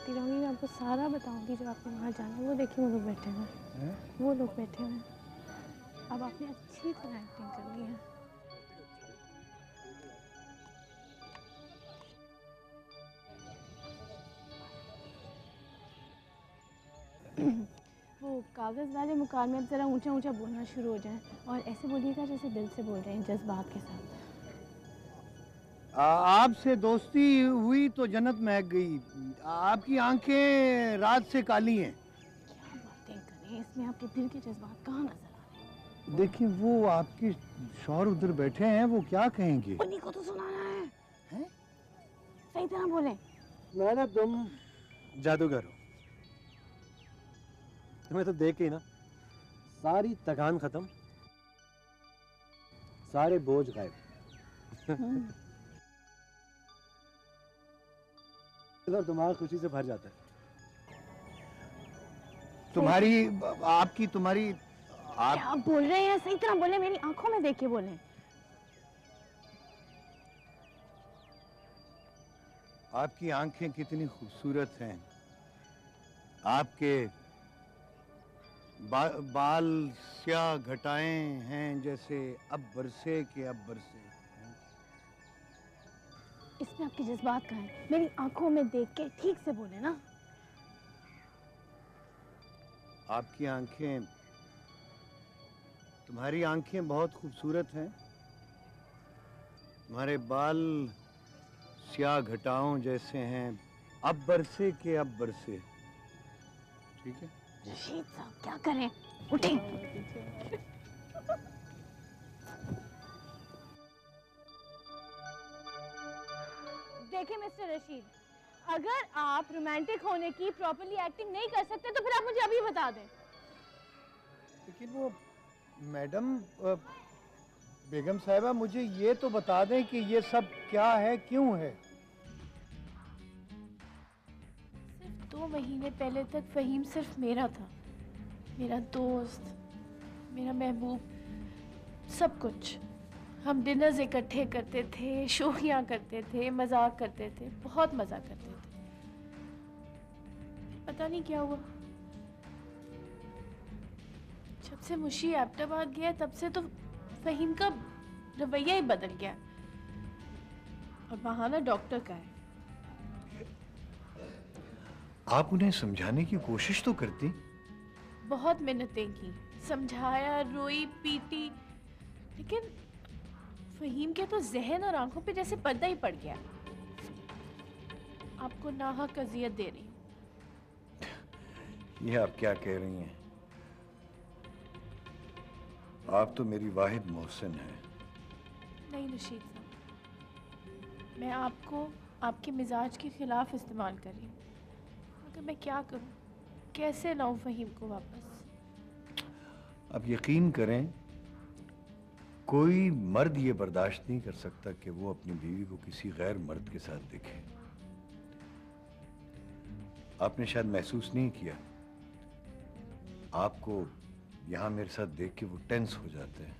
बताती रहूँगी, मैं आपको सारा बताऊँगी जो आपको वहाँ जाना है। वो देखिए वो लोग बैठे हुए हैं, वो लोग बैठे हुए हैं। अब आपने अच्छी तरह एक्टिंग करनी है। वो कागज़ वाले मुकाम में ज़रा ऊंचा ऊंचा बोलना शुरू हो जाए और ऐसे बोलिएगा जैसे दिल से बोल रहे हैं, जज्बात के साथ। आपसे दोस्ती हुई तो जन्नत महक गई। आपकी आंखें रात से काली हैं। क्या बातें करें, इसमें आपके दिल के जज्बात कहाँ नजर आ रहे हैं? देखिए वो आपके शौहर उधर बैठे हैं, वो क्या कहेंगे? उन्हीं को तो सुनाना है? सही तरह बोले। मैडम तुम जादूगर हो, तुम्हें तो देख के ही ना सारी थकान खत्म, सारे बोझ गायब। दिमाग खुशी से भर जाता है। तुम्हारी आपकी तुम्हारी आप क्या बोल रहे हैं? सही तरह बोले, मेरी आंखों में देख के बोले। आपकी आंखें कितनी खूबसूरत हैं। आपके बाल स्याह घटाएं हैं जैसे अब बरसे के अब बरसे। इसमें आपके जज्बात कहाँ हैं? मेरी आंखों में देख के ठीक से बोले ना। आपकी आंखें, तुम्हारी आंखें बहुत खूबसूरत हैं। तुम्हारे बाल स्याह घटाओं जैसे हैं, अब बरसे के अब बरसे। ठीक है रशीद साहब क्या करें, उठें। देखिए मिस्टर रशीद, अगर आप रोमांटिक होने की प्रॉपर्ली एक्टिंग नहीं कर सकते तो फिर आप मुझे अभी बता दें। लेकिन वो मैडम बेगम साहिबा मुझे ये तो बता दें कि ये सब क्या है, क्यों है? सिर्फ 2 महीने पहले तक फ़हीम सिर्फ मेरा था, मेरा दोस्त, मेरा महबूब, सब कुछ। हम डिनर्स इकट्ठे करते थे, शोखियाँ करते थे, मजाक करते थे, बहुत मज़ा करते थे। पता नहीं क्या हुआ, जब से मुशी एबटाबाद गया तब से तो फ़हीम का रवैया ही बदल गया। और बहाना डॉक्टर का है। आप उन्हें समझाने की कोशिश तो करती। बहुत मिन्नतें की, समझाया, रोई, पीटी, लेकिन फ़हीम के तो जहन और आंखों पे जैसे पर्दा ही पड़ गया। आपको नाहक अजियत दे रही हूँ। ये आप क्या कह रही हैं? आप तो मेरी वाहिद मोहसिन हैं। नहीं रशीद साहब, मैं आपको आपके मिजाज के खिलाफ इस्तेमाल कर रही हूँ। मगर मैं क्या करूँ, कैसे लाऊं फ़हीम को वापस? अब यकीन करें, कोई मर्द ये बर्दाश्त नहीं कर सकता कि वो अपनी बीवी को किसी गैर मर्द के साथ देखे। आपने शायद महसूस नहीं किया, आपको यहां मेरे साथ देख के वो टेंस हो जाते हैं।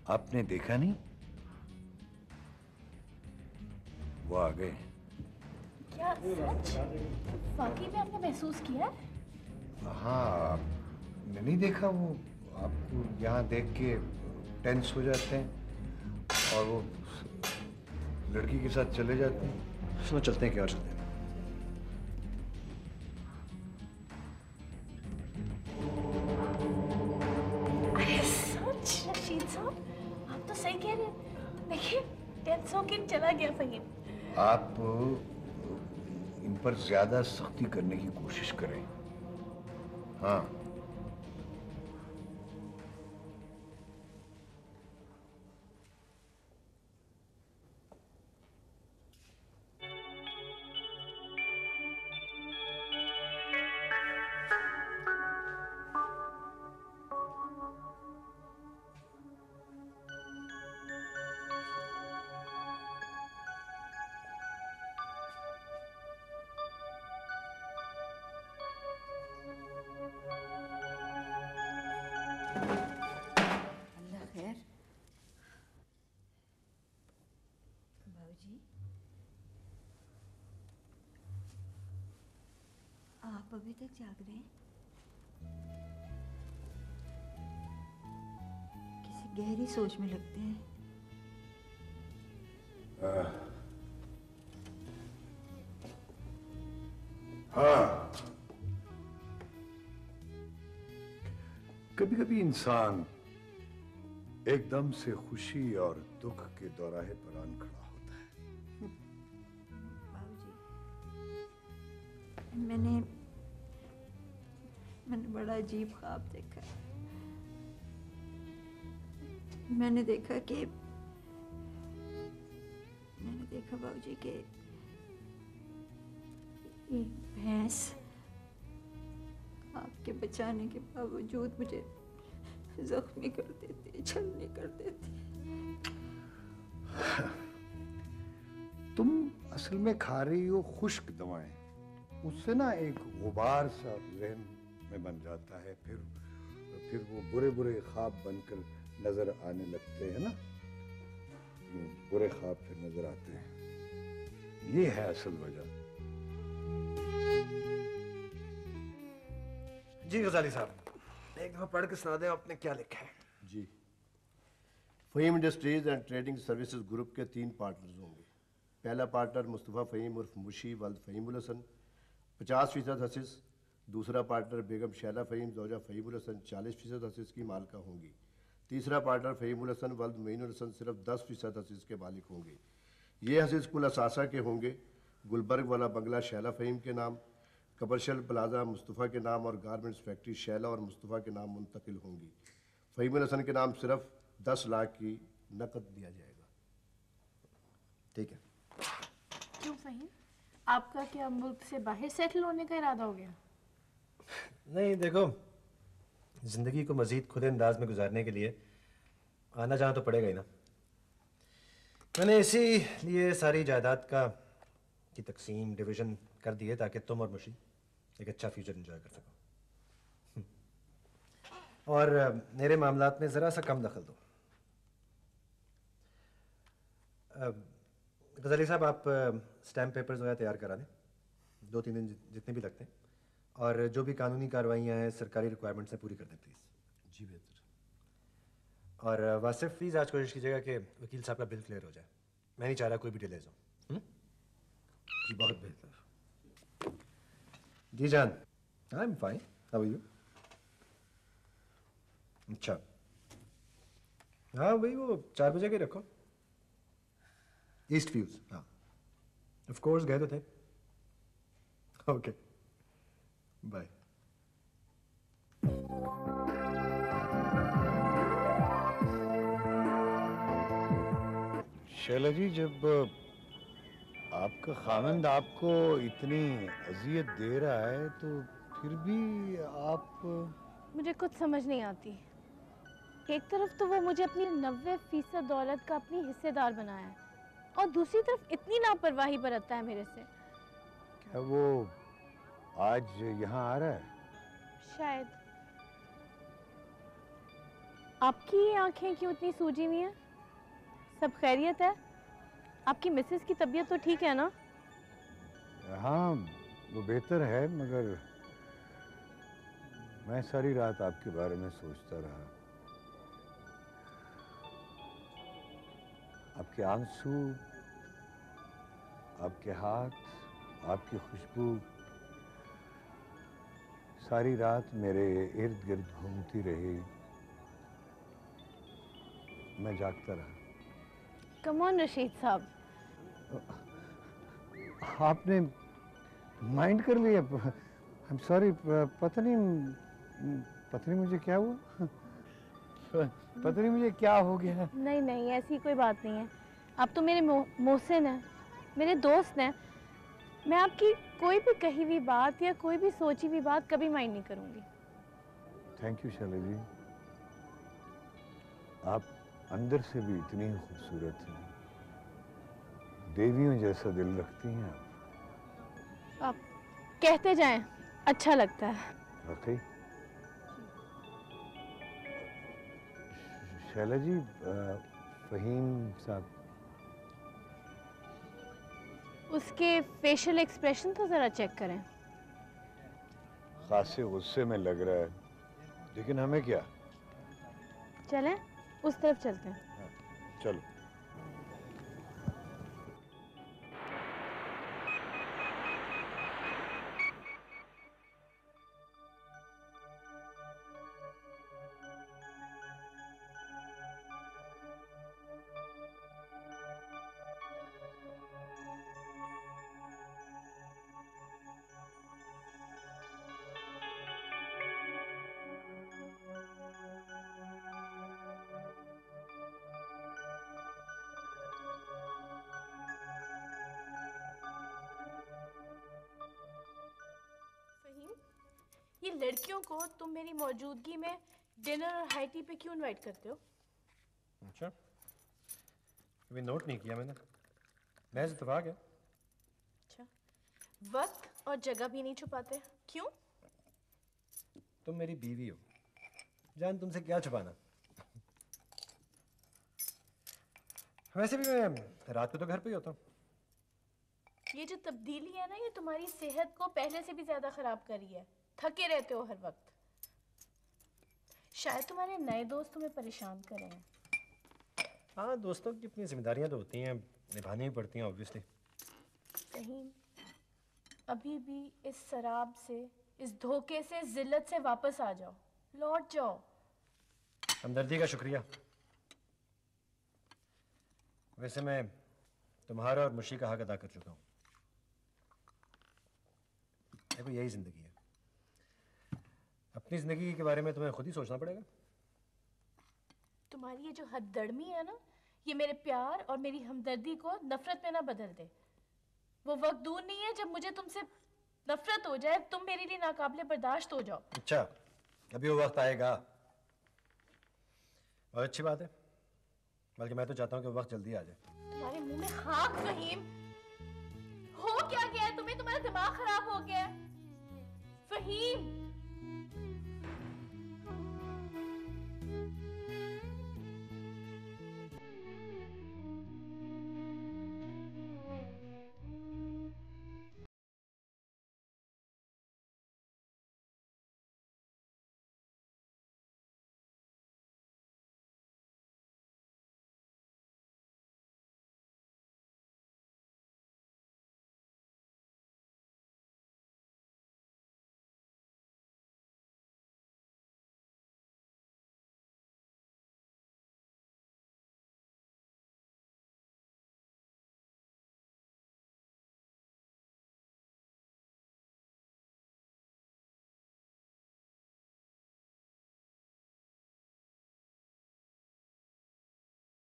आपने देखा नहीं, वो आ गए। क्या सच? वाकई में आपने महसूस किया? हाँ, आपने नहीं देखा? वो आपको यहाँ देख के टेंस हो जाते हैं और वो लड़की के साथ चले जाते हैं। सुनो, चलते हैं, क्या और चलते हैं। अरे सच रशीद साहब, आप तो सही कह रहे हैं। देखिए टेंस होके चला गया फ़हीम। आप इन पर ज्यादा सख्ती करने की कोशिश करें। हाँ, अल्लाह खैर। भाऊजी, आप अभी तक जाग रहे हैं? किसी गहरी सोच में लगते हैं। हाँ, कभी कभी इंसान एकदम से खुशी और दुख के दौराहे पर आन खड़ा होता है। बाबूजी, मैंने बड़ा अजीब ख्वाब देखा है। मैंने देखा बाबूजी के एक भैंस आपके बचाने के बावजूद मुझे जख्मी कर देती, छलनी कर देती। तुम असल में खा रही हो खुश्क दवाएं, उससे ना एक गुबार सा जहन में बन जाता है, फिर वो बुरे बुरे ख्वाब बनकर नजर आने लगते हैं ना, बुरे ख्वाब फिर नजर आते हैं। ये है असल वजह। जी गजाली साहब, एक दफा पढ़ के सुना दें आपने क्या लिखा है। जी, Faheem industries and trading services group के 3 पार्टनर्स होंगे। पहला पार्टनर मुस्तफ़ा फ़हीम उर्फ मुशी वल्द फ़हीमुल हसन 50% हसीस, दूसरा पार्टनर बेगम शैला फ़हीम ज़ौजा फ़हीमुल हसन 40% हसीस की मालिका होंगी। तीसरा पार्टनर फ़हीमुल हसन वल्द मोइनुल हसन सिर्फ 10% हसीस के मालिक होंगे। ये हसीस कुल असासा के होंगे। गुलबर्ग वाला बंगला शैला फ़हीम के नाम, कमर्शियल प्लाजा मुस्तफ़ा के नाम और गारमेंट्स फैक्ट्री शैला और मुस्तफ़ा के नाम मुंतकिल होंगी। फ़हीमुल हसन के नाम सिर्फ 10 लाख की नकद दिया जाएगा। ठीक है। क्यों फ़हीम, आपका क्या मुल्क से बाहर सेटल होने का इरादा हो गया? नहीं, देखो, जिंदगी को मजीद खुले अंदाज में गुजारने के लिए आना जाना तो पड़ेगा ही ना। मैंने इसीलिए सारी जायदाद की तकसीम डिवीज़न कर दी है ताकि तुम और मुशी एक अच्छा फ्यूचर एंजॉय कर सको। और मेरे मामलात में ज़रा सा कम दखल दो। गजाली साहब, आप स्टैम्प पेपर्स वगैरह तैयार करा दें, 2-3 दिन जितने भी लगते हैं, और जो भी कानूनी कार्रवाइयाँ हैं सरकारी रिक्वायरमेंट से पूरी कर दें प्लीज़। जी बेहतर। और वासिफ प्लीज़ आज कोशिश कीजिएगा कि वकील साहब का बिल क्लियर हो जाए। मैं नहीं चाह रहा कोई भी डिलेज हो। जी बहुत बेहतर। जी जान, I am fine, how are you? अच्छा, हाँ भाई वो 4 बजे के रखो। ईस्ट फ्यूज, हाँ ऑफ कोर्स गए तो थे। Okay bye. शैला जी, जब आपका खामंद आपको इतनी अजियत दे रहा है तो फिर भी आप... मुझे कुछ समझ नहीं आती। एक तरफ तो वो मुझे अपनी 90% दौलत का अपनी हिस्सेदार बनाया है और दूसरी तरफ इतनी लापरवाही बरतता है मेरे से। क्या वो आज यहाँ आ रहा है? शायद। आपकी ये आंखें क्यों इतनी सूजी हुई हैं? सब खैरियत है? आपकी मिसेस की तबीयत तो ठीक है ना? हाँ, वो बेहतर है, मगर मैं सारी रात आपके बारे में सोचता रहा। आपके आंसू, आपके हाथ, आपकी खुशबू सारी रात मेरे इर्द गिर्द घूमती रही। मैं जागता रहा। कम ऑन रशीद साहब, आपने माइंड कर लिया। I am sorry. पता नहीं मुझे क्या हुआ। पता नहीं मुझे क्या हो गया। नहीं नहीं, ऐसी कोई बात नहीं है। आप तो मेरे मोहसिन हैं, मेरे दोस्त हैं। मैं आपकी कोई भी कही हुई बात या कोई भी सोची हुई बात कभी माइंड नहीं करूंगी। थैंक यू शैला जी। आप अंदर से भी इतनी खूबसूरत हैं, देवियों जैसा दिल रखती हैं आप। आप कहते जाएं, अच्छा लगता है। वाकई। शैला जी, फ़हीम साहब, उसके फेशियल एक्सप्रेशन तो जरा चेक करें। खासे गुस्से में लग रहा है, लेकिन हमें क्या। चलें उस तरफ चलते हैं। चलो। ये लड़कियों को तुम मेरी मौजूदगी में डिनर और हाई टी पे क्यों इनवाइट करते हो? अच्छा, कभी नोट नहीं किया मैंने, महज इत्तेफाक है। अच्छा, वक्त और जगह भी नहीं छुपाते, क्यों? तुम मेरी बीवी हो, जान तुमसे क्या छुपाना। वैसे भी मैं रात को तो घर पे ही होता हूँ। ये जो तब्दीली है ना, ये तुम्हारी सेहत को पहले से भी ज्यादा खराब कर रही है। थके रहते हो हर वक्त। शायद तुम्हारे नए दोस्त तुम्हें परेशान कर रहे हैं। हाँ, दोस्तों की अपनी जिम्मेदारियां तो होती हैं, निभानी ही पड़ती हैं ऑब्वियसली। फहीम, अभी भी इस शराब से, इस धोखे से, जिल्लत से वापस आ जाओ, लौट जाओ। हमदर्दी का शुक्रिया। वैसे मैं तुम्हारा और मुशी का हक अदा कर चुका हूँ। देखो, यही जिंदगी है। अपनी जिंदगी के बारे में तुम्हें खुद ही सोचना पड़ेगा। तुम्हारी ये जो हददर्मी है ना, ये मेरे प्यार और मेरी हमदर्दी को नफरत में ना बदल दे। वो वक्त दूर नहीं है जब मुझे तुमसे नफरत हो जाए, तुम मेरे लिए नाकाबिले बर्दाश्त हो जाओ। अच्छा, अभी वो वक्त आएगा। बहुत अच्छी बात है, बल्कि मैं तो चाहता हूँ कि वो वक्त जल्दी आ जाए। तुम्हारे मुंह में खाक फहीम। हो क्या गया है तुम्हें? तुम्हारा दिमाग खराब हो गया है फहीम।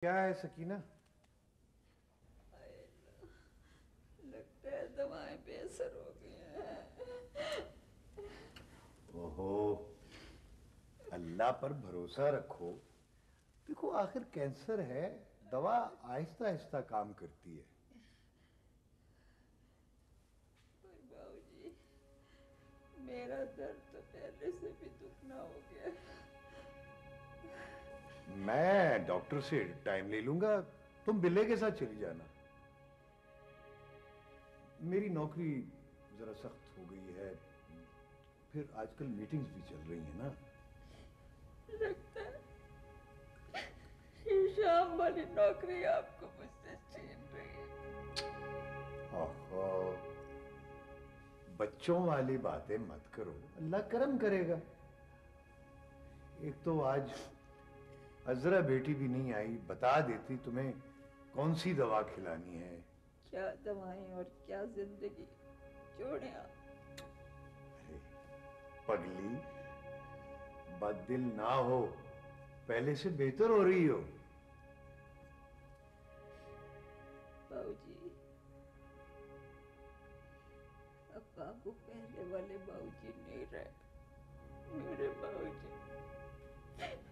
क्या है सकीना? लगता है दवाएं बेअसर हो गई हैं। ओहो, अल्लाह पर भरोसा रखो। देखो, आखिर कैंसर है, दवा आहिस्ता आहिस्ता काम करती है। पर बाबूजी, मेरा दर्द तो पहले से भी दुगना हो गया। मैं डॉक्टर से टाइम ले लूंगा, तुम बिल्ले के साथ चली जाना। मेरी नौकरी जरा सख्त हो गई है, फिर आजकल मीटिंग्स भी चल रही हैं ना। लगता है ये शाम वाली नौकरी आपको मुझसे छीन रही है। ओहो, बच्चों वाली बातें मत करो, अल्लाह करम करेगा। एक तो आज अजरा बेटी भी नहीं आई, बता देती तुम्हें कौन सी दवा खिलानी है। क्या दवाएं और क्या जिंदगी, जोड़े आप। अरे पगली, बददिल ना हो, पहले से बेहतर हो रही हो। बाबूजी, अब बाबू पहले वाले बाबूजी नहीं रहे। मेरे बाबूजी,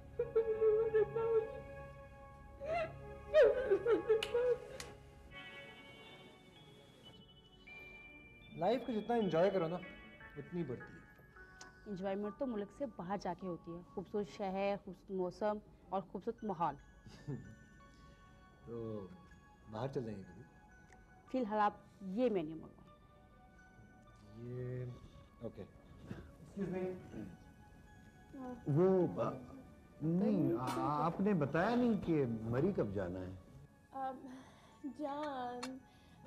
मेरे बाबूजी, लाइफ को जितना एंजॉय करो ना, उतनी बढ़ती है। इंजॉयमेंट तो मुल्क से बाहर जाके होती है। खूबसूरत शहर, खूबसूरत मौसम और खूबसूरत माहौल। तो बाहर चल जाएंगे कभी? फिलहाल आप ये मेन्यू मंगवाएं। ये ओके। वो नहीं, आपने बताया नहीं कि मरी कब जाना है। जान,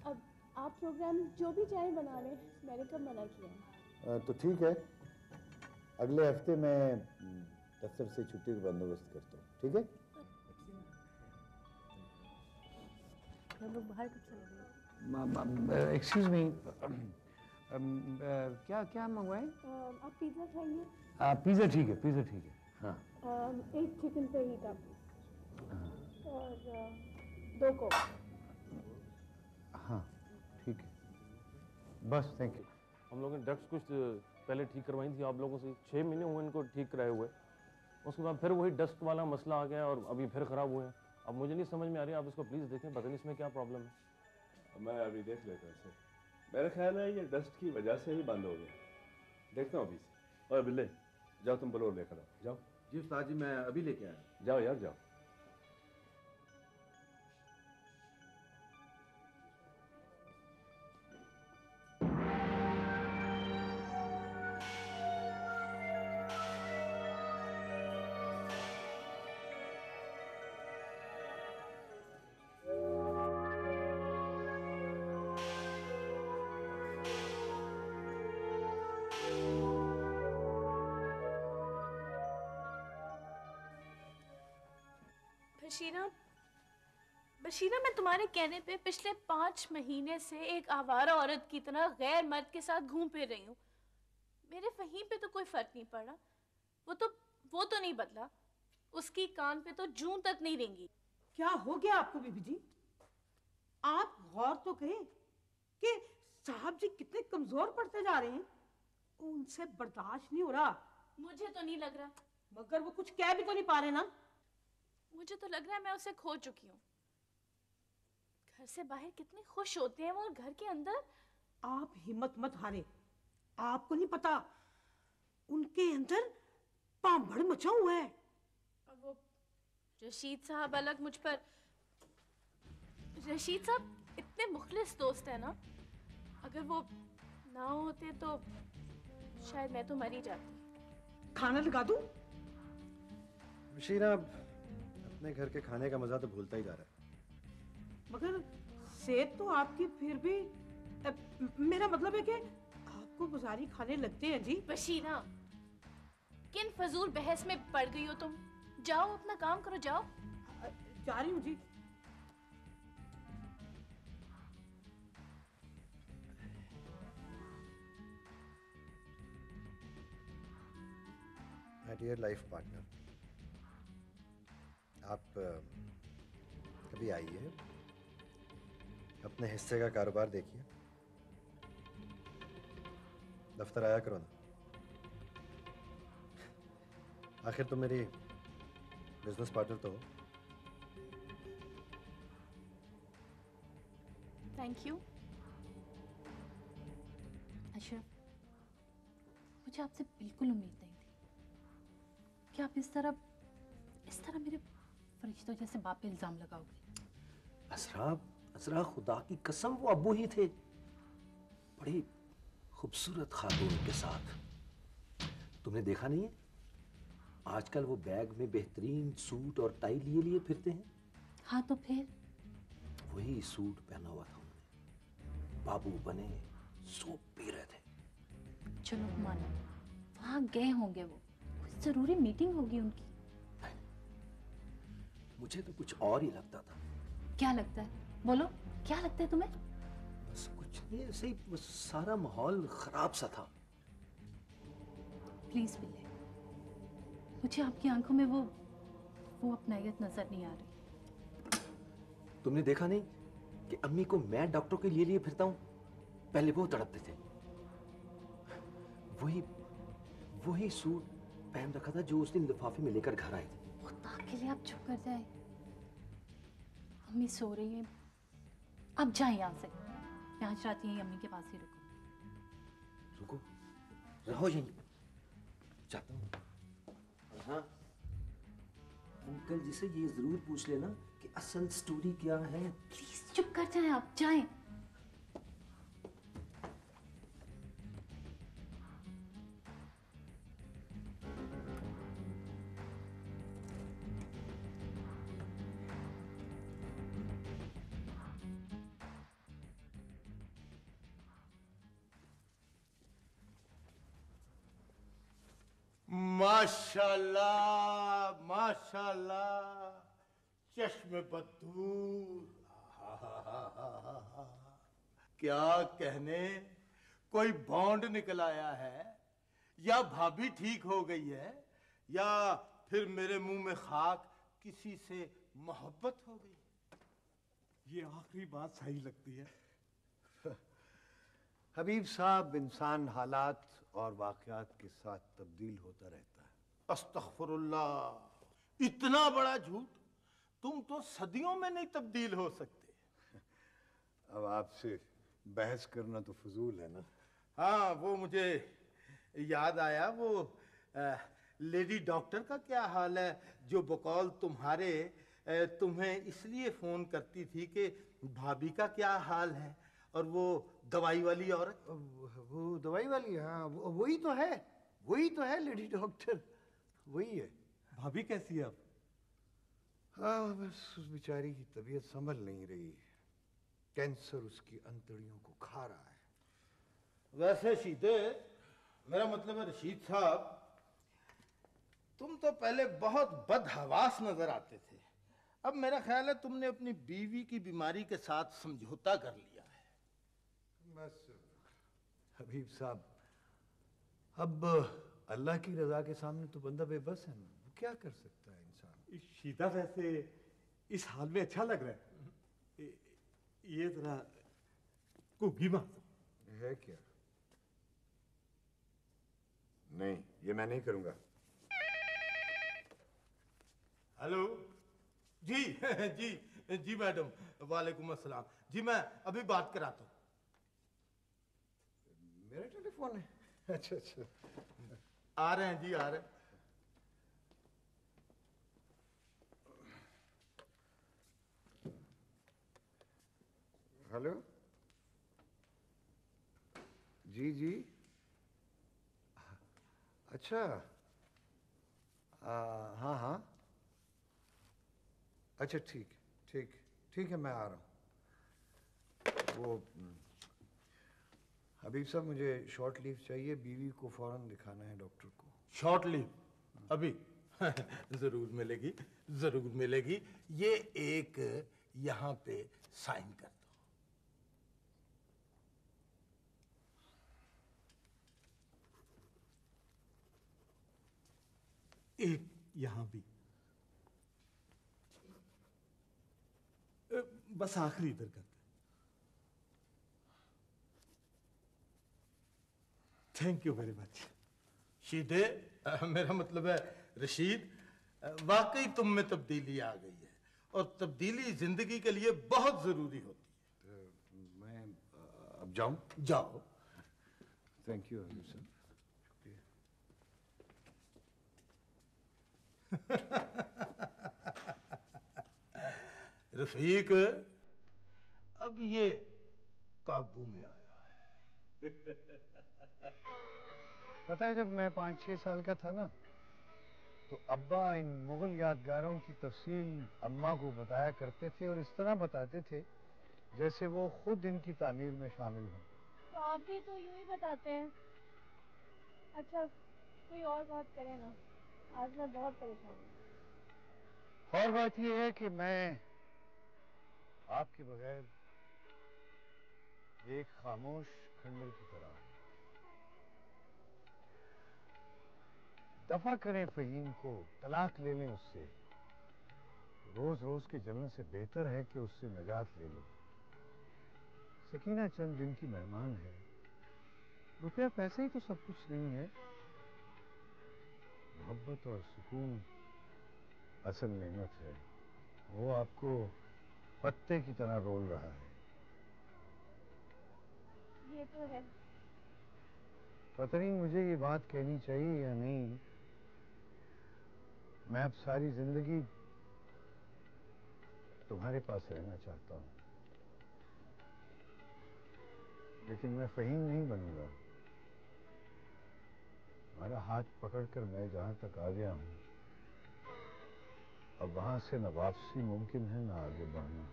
अब आप प्रोग्राम जो भी चाहे बना लें, मैंने कब मना किया। तो ठीक है, अगले हफ्ते मैं दफ्तर से छुट्टी का बंदोबस्त करता हूँ, ठीक है? हम लोग बाहर कब चले गए? एक्सक्यूज मी, क्या क्या मंगवाएं? आप पिज़्ज़ा खाएंगे? पिज़्ज़ा ठीक है, पिज़्ज़ा ठीक है। हाँ, एक चिकन फहीटा और 2 कोक। हाँ ठीक है, बस थैंक यू। हम लोगों ने ड्रग्स कुछ पहले ठीक करवाई थी आप लोगों से, 6 महीने हुए इनको ठीक कराए हुए। उसके बाद फिर वही डस्ट वाला मसला आ गया और अभी फिर ख़राब हुए हैं। अब मुझे नहीं समझ में आ रही, आप इसको प्लीज़ देखें, पता नहीं इसमें क्या प्रॉब्लम है। मैं अभी देख लेता हूँ इसे। मेरा ख्याल है ये डस्ट की वजह से ही बंद हो गया। देखता हूँ अभी से। और बिल्ले, जाओ तुम बलोर लेकर आओ, जाओ। जी उस्ताद जी, मैं अभी लेके आया। जाओ यार, जाओ। बशीरा, मैं तुम्हारे कहने पे पिछले 5 महीने से एक आवारा औरत की तरह गैर मर्द के साथ घूम फिर रही हूँ। मेरे फहीम पे तो कोई फर्क नहीं पड़ा, वो तो नहीं बदला, उसकी कान पे तो जूं तक नहीं रेंगी। क्या हो गया आपको बीबी जी? आप गौर तो करें कि साहब जी कितने कमजोर पड़ते जा रहे हैं। उनसे बर्दाश्त नहीं हो रहा। मुझे तो नहीं लग रहा। मगर वो कुछ कह भी तो नहीं पा रहे ना। मुझे तो लग रहा है मैं उसे खो चुकी हूँ। घर से बाहर कितने खुश होते हैं वो, और घर के अंदर। आप हिम्मत मत हारे। आपको नहीं पता उनके अंदर पांभड़ मचा हुआ है। अब वो रशीद साहब अलग मुझ पर। रशीद साहब इतने मुखलिस दोस्त है ना, अगर वो ना होते तो शायद मैं तो मर ही जाती। खाना लगा दूं? बशीरा अपने घर के खाने का मजा तो भूलता ही जा रहा है। मगर सेहत तो आपकी फिर भी मेरा मतलब है कि आपको बाजारी खाने लगते हैं जी। बशीरा, किन फजूल बहस में पड़ गई हो तुम? जाओ अपना काम करो, जाओ। जा रही हूँ जी। माय डियर लाइफ पार्टनर, आप कभी आइए, अपने हिस्से का कारोबार देखिए, दफ्तर आया करो ना। आखिर तुम मेरी बिजनेस पार्टनर तो हो। Thank you. अशरफ, मुझे आपसे बिल्कुल उम्मीद नहीं थी कि आप इस तरह मेरे फरिश्तों जैसे बाप पे इल्जाम लगाओगे। असरा खुदा की कसम, वो अब्बू ही थे, बड़ी खूबसूरत खातून के साथ। तुमने देखा नहीं है आजकल वो बैग में बेहतरीन सूट और टाई लिए लिए फिरते हैं? हाँ तो फिर? वही सूट पहना हुआ था उन्होंने, बाबू बने सूप पी रहे थे। चलो मानो वहां गए होंगे, वो कुछ जरूरी मीटिंग होगी उनकी। मुझे तो कुछ और ही लगता था। क्या लगता है? बोलो, क्या लगता है तुम्हें? बस कुछ नहीं, ऐसे ही बस सारा माहौल खराब सा था। प्लीज बिल्ले, मुझे आपकी आंखों में वो अपनायत नजर नहीं आ रही। तुमने देखा नहीं कि अम्मी को मैं डॉक्टर के लिए फिरता हूँ? पहले वो तड़पते थे। वही सूट पहन रखा था जो उस दिन लिफाफे में लेकर घर आए थे। खुदा के लिए आप चुप कर जाए। अम्मी सो रही है, आप जाए यहाँ से। मैं आज रात यहीं अम्मी के पास ही रुको, रहो यहीं, जाता हूँ। हाँ, अंकल जी से ये जरूर पूछ लेना कि असल स्टोरी क्या है। प्लीज चुप कर जाए, आप जाएं। माशाल्लाह माशाल्लाह, चश्मे बदूर, क्या कहने, कोई बॉन्ड निकल आया है, या भाभी ठीक हो गई है, या फिर मेरे मुंह में खाक, किसी से मोहब्बत हो गई। ये आखिरी बात सही लगती है। हबीब साहब, इंसान हालात और वाकयात के साथ तब्दील होता रहता है। अस्तगफुरुल्लाह, इतना बड़ा झूठ, तुम तो सदियों में नहीं तब्दील हो सकते। अब आपसे बहस करना तो फजूल है ना। हाँ, वो मुझे याद आया, वो लेडी डॉक्टर का क्या हाल है, जो बकौल तुम्हारे तुम्हें इसलिए फोन करती थी कि भाभी का क्या हाल है, और वो दवाई वाली औरत। वो दवाई वाली, हाँ वही तो है, वही तो है लेडी डॉक्टर, वही है। भाभी कैसी है अब? हाँ, बस उस बेचारी की तबीयत संभल नहीं रही, कैंसर उसकी अंतड़ियों को खा रहा है। वैसे शीदे, मेरा मतलब है रशीद साहब, तुम तो पहले बहुत बदहवास नजर आते थे, अब मेरा ख्याल है तुमने अपनी बीवी की बीमारी के साथ समझौता कर लिया है। बस हबीब साहब, अब अल्लाह की रजा के सामने तो बंदा बेबस है ना, वो क्या कर सकता है इंसान। शीता वैसे इस हाल में अच्छा लग रहा है, ये जरा कुगी मार है क्या? नहीं, ये मैं नहीं करूंगा। हेलो जी जी जी मैडम, वालेकुम अस्सलाम जी, मैं अभी बात कराता हूँ। मेरा टेलीफोन है? अच्छा अच्छा, आ रहे हैं जी, आ रहे हैं। हेलो जी जी, अच्छा, हाँ हाँ, अच्छा ठीक ठीक ठीक है, मैं आ रहा हूँ। वो हबीब साहब, मुझे शॉर्ट लीव चाहिए, बीवी को फौरन दिखाना है डॉक्टर को। शॉर्ट लीव अभी? जरूर मिलेगी, जरूर मिलेगी। ये एक यहाँ पे साइन कर दो। एक यहां भी, बस आखिरी इधर करते। Thank you very much. शीदे, मेरा मतलब है रशीद, वाकई तुम में तब्दीली आ गई है, और तब्दीली जिंदगी के लिए बहुत जरूरी होती है। तो मैं अब जाऊं? जाओ। थैंक यू हबीब साहब, शुक्रिया। रफीक, अब ये काबू में आया है। पता है, जब मैं 5-6 साल का था ना, तो अब्बा इन मुगल यादगारों की तफसील अम्मा को बताया करते थे, और इस तरह बताते थे जैसे वो खुद इनकी तामीर में शामिल हों। तो आप भी तो यूं ही बताते हैं। अच्छा, कोई और बात करें ना, आज मैं बहुत परेशान हूँ। और बात यह है कि मैं आपके बगैर एक खामोश खंडर की तरह हूं। दफा करें फहीम को, तलाक ले लें उससे। रोज रोज के जलने से बेहतर है कि उससे निजात ले लो। सकीना चंद दिन की मेहमान है, रुपया पैसे ही तो सब कुछ नहीं है। मोहब्बत और सुकून असल नेमत है, वो आपको पत्ते की तरह रोल रहा है। ये तो है। पता नहीं मुझे ये बात कहनी चाहिए या नहीं, मैं अब सारी जिंदगी तुम्हारे पास रहना चाहता हूं, लेकिन मैं फहीम नहीं बनूंगा। तुम्हारा हाथ पकड़कर मैं जहां तक आ गया हूं, अब वहां से न वापसी मुमकिन है न आगे बढ़ना।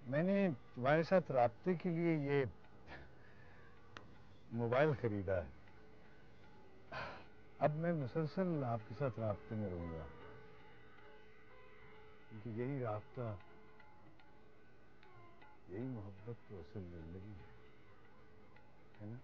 मैंने तुम्हारे साथ राब्ते के लिए ये मोबाइल खरीदा है। अब मैं मुसलसल आपके साथ राब्ते में रहूंगा, क्योंकि यही राब्ता, यही मोहब्बत तो असल जिंदगी है ना?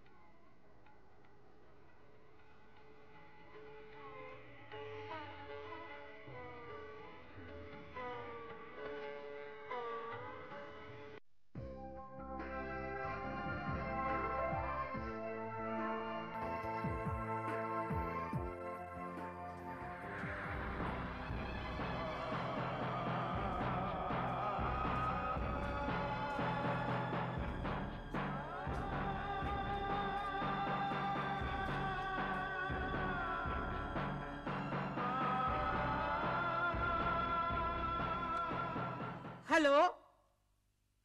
हेलो,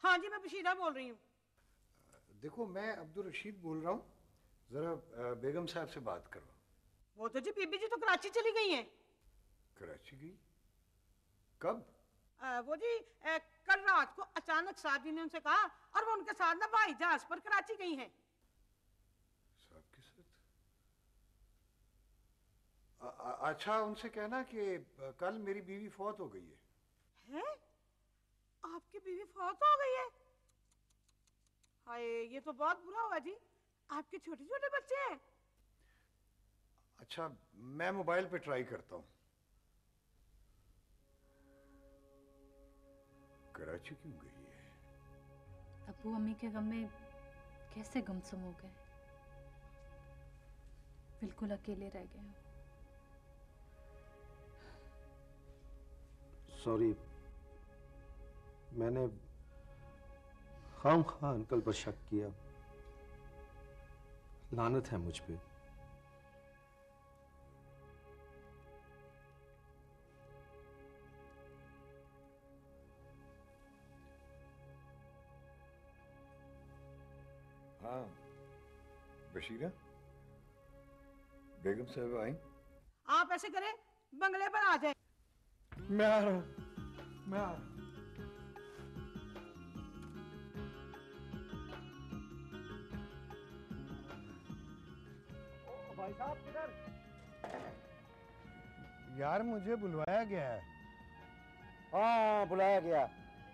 हाँ जी मैं बशीरा बोल रही हूँ। देखो मैं अब्दुल रशीद बोल रहा हूँ, जरा बेगम साहब से बात करो। वो तो जी बीबी जी तो कराची चली गई हैं। कराची गई? कब? वो जी कल रात को अचानक साहब जी ने उनसे कहा और वो उनके साथ ना हवाई जहाज पर कराची गई हैं। साहब के साथ? अच्छा उनसे कहना कि कल मेरी बीवी फौत हो गई है। हैं? आपकी बीवी फौत हो गई है? हाय ये तो बहुत बुरा हुआ जी, आपके छोटे छोटे बच्चे हैं। अच्छा मैं मोबाइल पे ट्राई करता हूँ। कराची क्यों गई है? अब्बू अम्मी के गम में कैसे गुमसुम हो गए, बिल्कुल अकेले रह गए। सॉरी, मैंने खामखा अंकल पर शक किया। लानत है मुझ पे। हाँ बशीरा, बेगम साहब आई? आप ऐसे करें बंगले पर आ जाए। मैं आ रहा हूँ, मैं आ रहा हूँ। भाई साहब किधर? यार मुझे बुलवाया गया है। हाँ बुलाया गया।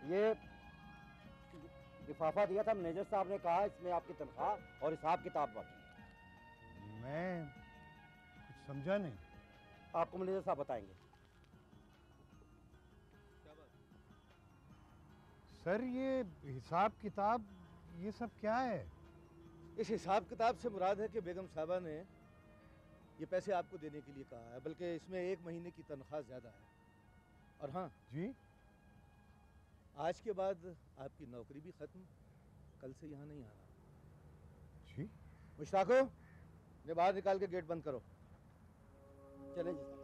ये लिफाफा दिया था मैनेजर साहब ने, कहा इसमें आपकी तनख्वाह और हिसाब किताब बाकी। मैं कुछ समझा नहीं। आपको मैनेजर साहब बताएंगे। सर ये हिसाब किताब ये सब क्या है? इस हिसाब किताब से मुराद है कि बेगम साहबा ने ये पैसे आपको देने के लिए कहा है, बल्कि इसमें 1 महीने की तनख्वाह ज्यादा है। और हाँ जी, आज के बाद आपकी नौकरी भी खत्म, कल से यहाँ नहीं आना। जी मुश्ताको, ने बाहर निकाल के गेट बंद करो। चले जी साहब।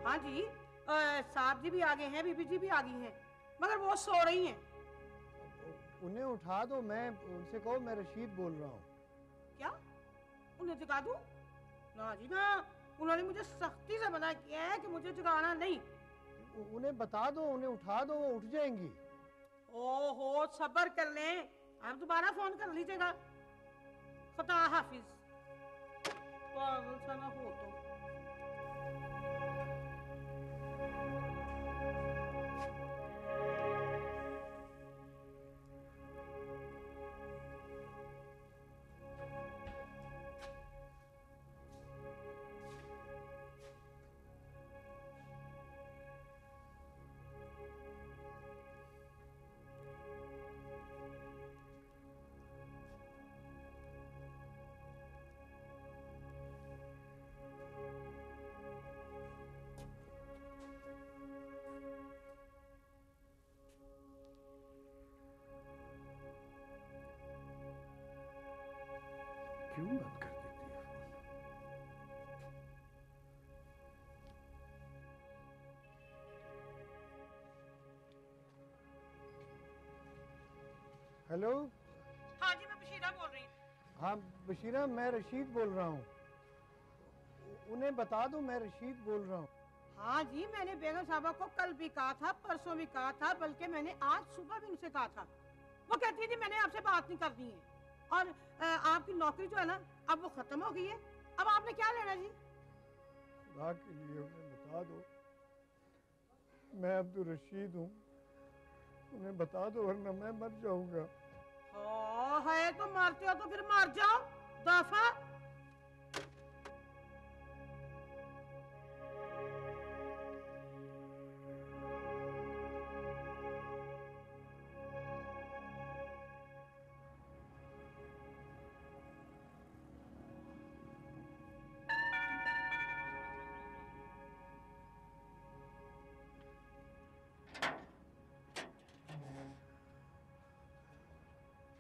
हाँ जी साहब जी भी आ गए हैं, बीबी जी भी आ गई हैं, मगर वो सो रही हैं। उन्हें उठा दो, मैं उनसे कहो मैं रशीद बोल रहा हूँ। क्या उन्हें जगा दूं? ना जी ना, उन्होंने मुझे सख्ती से मना किया है कि मुझे जगाना नहीं। उन्हें बता दो, उन्हें उठा दो, वो उठ जाएंगी। ओहो सब्र कर लें, आप दोबारा फोन कर लीजिएगा। खुदा हाफिज। पागल सा ना हो तो। क्यों बंद कर देती है फोन? हेलो। हाँ बशीरा, मैं रशीद बोल रहा हूँ। उन्हें बता दो मैं रशीद बोल रहा हूँ। हाँ जी, मैंने बेगम साहबा को कल भी कहा था, परसों भी कहा था, बल्कि मैंने आज सुबह भी उनसे कहा था। वो कहती थी मैंने आपसे बात नहीं करनी है, और आपकी नौकरी जो है ना अब वो खत्म हो गई है। अब आपने क्या लेना जी? खुदा के लिए उन्हें बता दो मैं अब्दुल रशीद हूँ, उन्हें बता दो वरना मैं मर जाऊंगा। है तो मरते हो तो फिर मर जाओ दफा।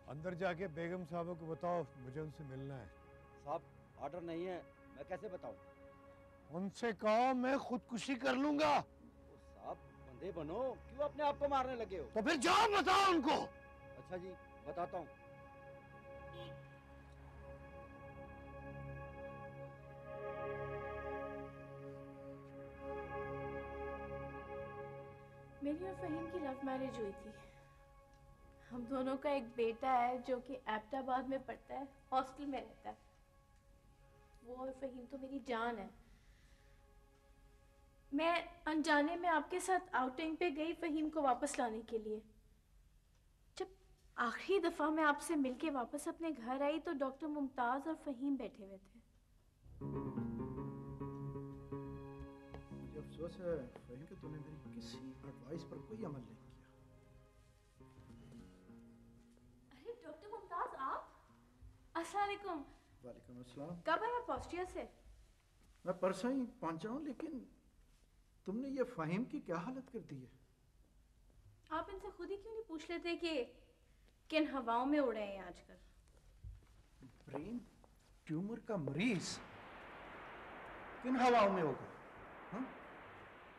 अंदर जाके बेगम साहबा को बताओ मुझे उनसे मिलना है। साहब ऑर्डर नहीं है, मैं कैसे बताऊं? उनसे कहो मैं खुदकुशी कर लूंगा। साहब बंदे बनो, क्यों अपने आप को मारने लगे हो? तो फिर जाओ बताओ उनको। अच्छा जी बताता हूँ। मेरी और फहीम की लव मैरिज हुई थी। हम दोनों का एक बेटा है जो कि एबटाबाद में पढ़ता है, हॉस्टल में रहता है। वो और फहीम तो मेरी जान है। मैं अनजाने में आपके साथ आउटिंग पे गई फहीम को वापस लाने के लिए। जब आखिरी दफा मैं आपसे मिलके वापस अपने घर आई तो डॉक्टर मुमताज और फहीम बैठे हुए थे। मुझे अफसोस है फहीम कि तूने मेरी किसी एडवाइस पर कोई अमल नहीं किया। अरे डॉक्टर मुमताज आप? अस्सलाम वालेकुम। वालेकुम अस्सलाम। कब आए आप ऑस्ट्रिया से? मैं परसों ही पहुंचा हूँ, लेकिन तुमने ये फहीम की क्या हालत कर दी है? आप इनसे खुद ही क्यों नहीं पूछ लेते कि किन हवाओं में उड़े हैं आजकल? ब्रेन ट्यूमर का मरीज किन हवाओं में होगा? हाँ?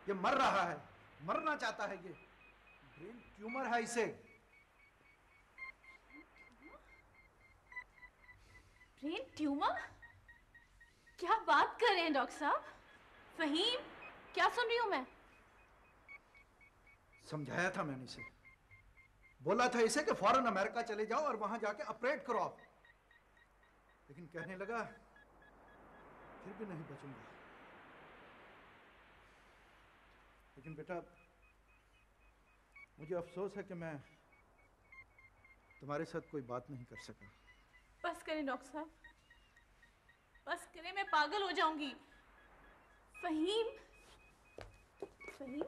ये मर रहा है, मरना चाहता है। ये ब्रेन ट्यूमर है इसे। Brain tumour? क्या बात कर रहे हैं डॉक्टर साहब? फहीम, क्या सुन रही हूं मैं? समझाया था मैंने इसे, बोला था इसे कि फौरन अमेरिका चले जाओ और वहां जाके ऑपरेट करो आप, लेकिन कहने लगा फिर भी नहीं बचूंगा। लेकिन बेटा मुझे अफसोस है कि मैं तुम्हारे साथ कोई बात नहीं कर सका। बस करें डॉक्टर साहब, बस करें, मैं पागल हो जाऊंगी। फहीम, फहीम,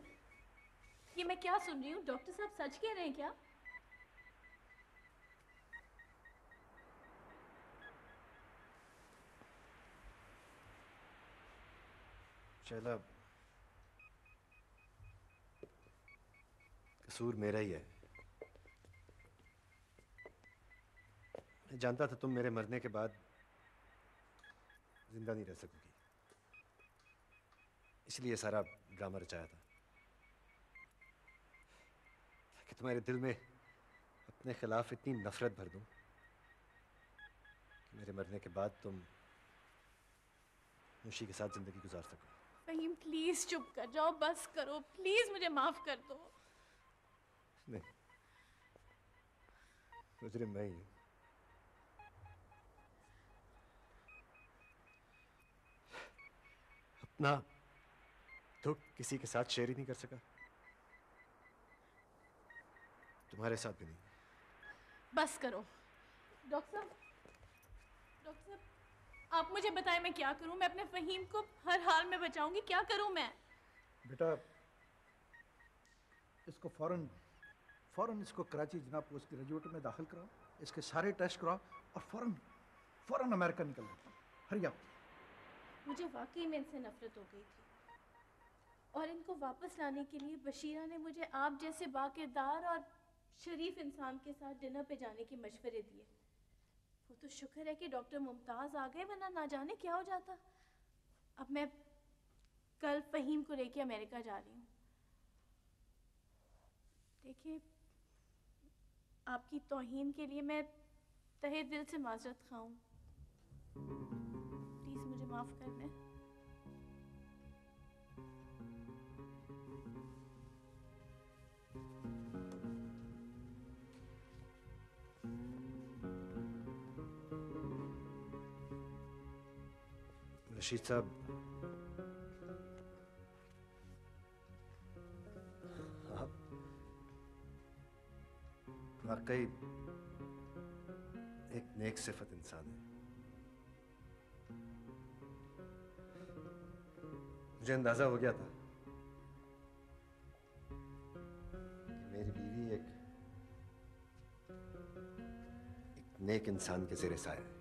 ये मैं क्या सुन रही हूँ? डॉक्टर साहब सच कह रहे हैं क्या? शैला, कसूर मेरा ही है। मैं जानता था तुम मेरे मरने के बाद जिंदा नहीं रह सकोगी, इसलिए सारा ड्रामा रचाया था कि तुम्हारे दिल में अपने खिलाफ इतनी नफरत भर दूं कि मेरे मरने के बाद तुम मुशी के साथ जिंदगी गुजार सको। फहीम प्लीज चुप कर जाओ, बस करो प्लीज, मुझे माफ कर दो। नहीं, मुजरिम मैं ही हूं। अपना दुख किसी के साथ शेयर ही नहीं कर सका, तुम्हारे साथ भी नहीं। बस करो डॉक्टर साहब, डॉक्टर साहब आप मुझे बताएं मैं क्या करूं? मैं अपने फहीम को हर हाल में बचाऊंगी, क्या करूं मैं? बेटा इसको फौरन इसको कराची जनाब पोस्ट ग्रेजुएट में दाखिल कराओ, इसके सारे टेस्ट कराओ और फौरन अमेरिका निकल जाओ। हरी आप। मुझे वाकई में इनसे नफरत हो गई थी और इनको वापस लाने के लिए बशीरा ने मुझे आप जैसे बाकिरदार और शरीफ इंसान के साथ डिनर पे जाने के मशवरे दिए। वो तो शुक्र है कि डॉक्टर मुमताज आ गए, वरना ना जाने क्या हो जाता। अब मैं कल फहीम को लेके अमेरिका जा रही हूँ। देखिए आपकी तौहीन के लिए मैं तहे दिल से माजरत खाऊं। प्लीज मुझे माफ कर दें। रशीद साहब, आप वाकई एक नेक सिफत इंसान है। मुझे अंदाजा हो गया था कि मेरी बीवी एक नेक इंसान के ज़ेरे साया है।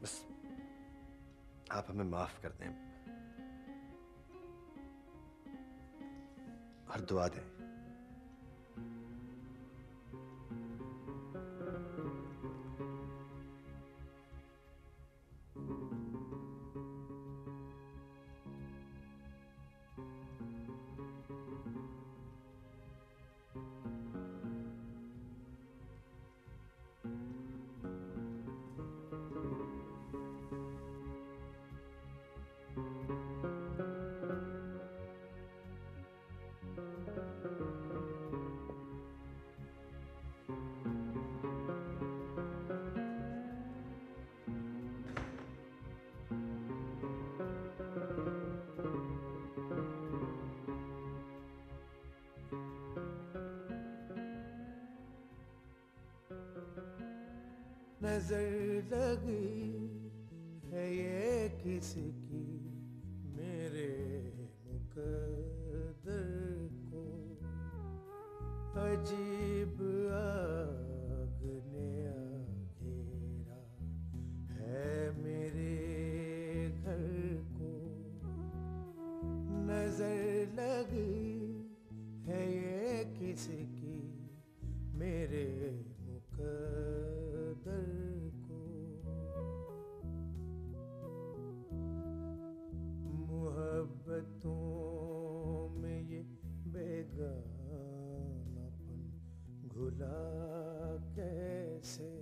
बस आप हमें माफ कर दें और दुआ दें। नजर लगी है ये किसकी मेरे मुकद्दर को, अजीब आग ने घेरा है मेरे घर को। नजर लगी है ये किसकी मेरे मुकद्दर को, मोहब्बतों में ये बेगानापन घुला कैसे,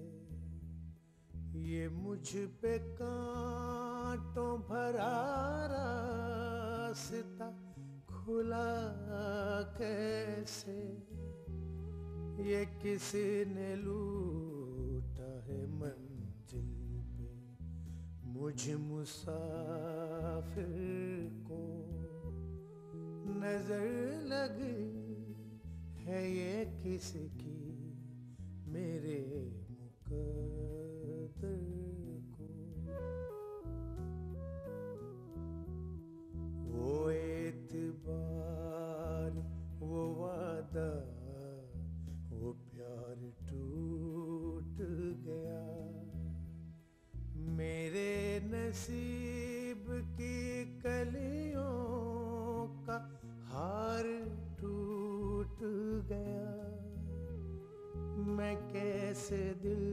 ये मुझ पे कांटों भरा रास्ता खुला कैसे, ये किसी ने लूटा है मंजिल पे मुझ मुसाफिर को। नजर लगी है ये किसकी मेरे मुकद्दर को। वो एतबार वो वादा वो प्यार टूट गया, मेरे नसीब की कलियों का हार टूट गया। मैं कैसे दिल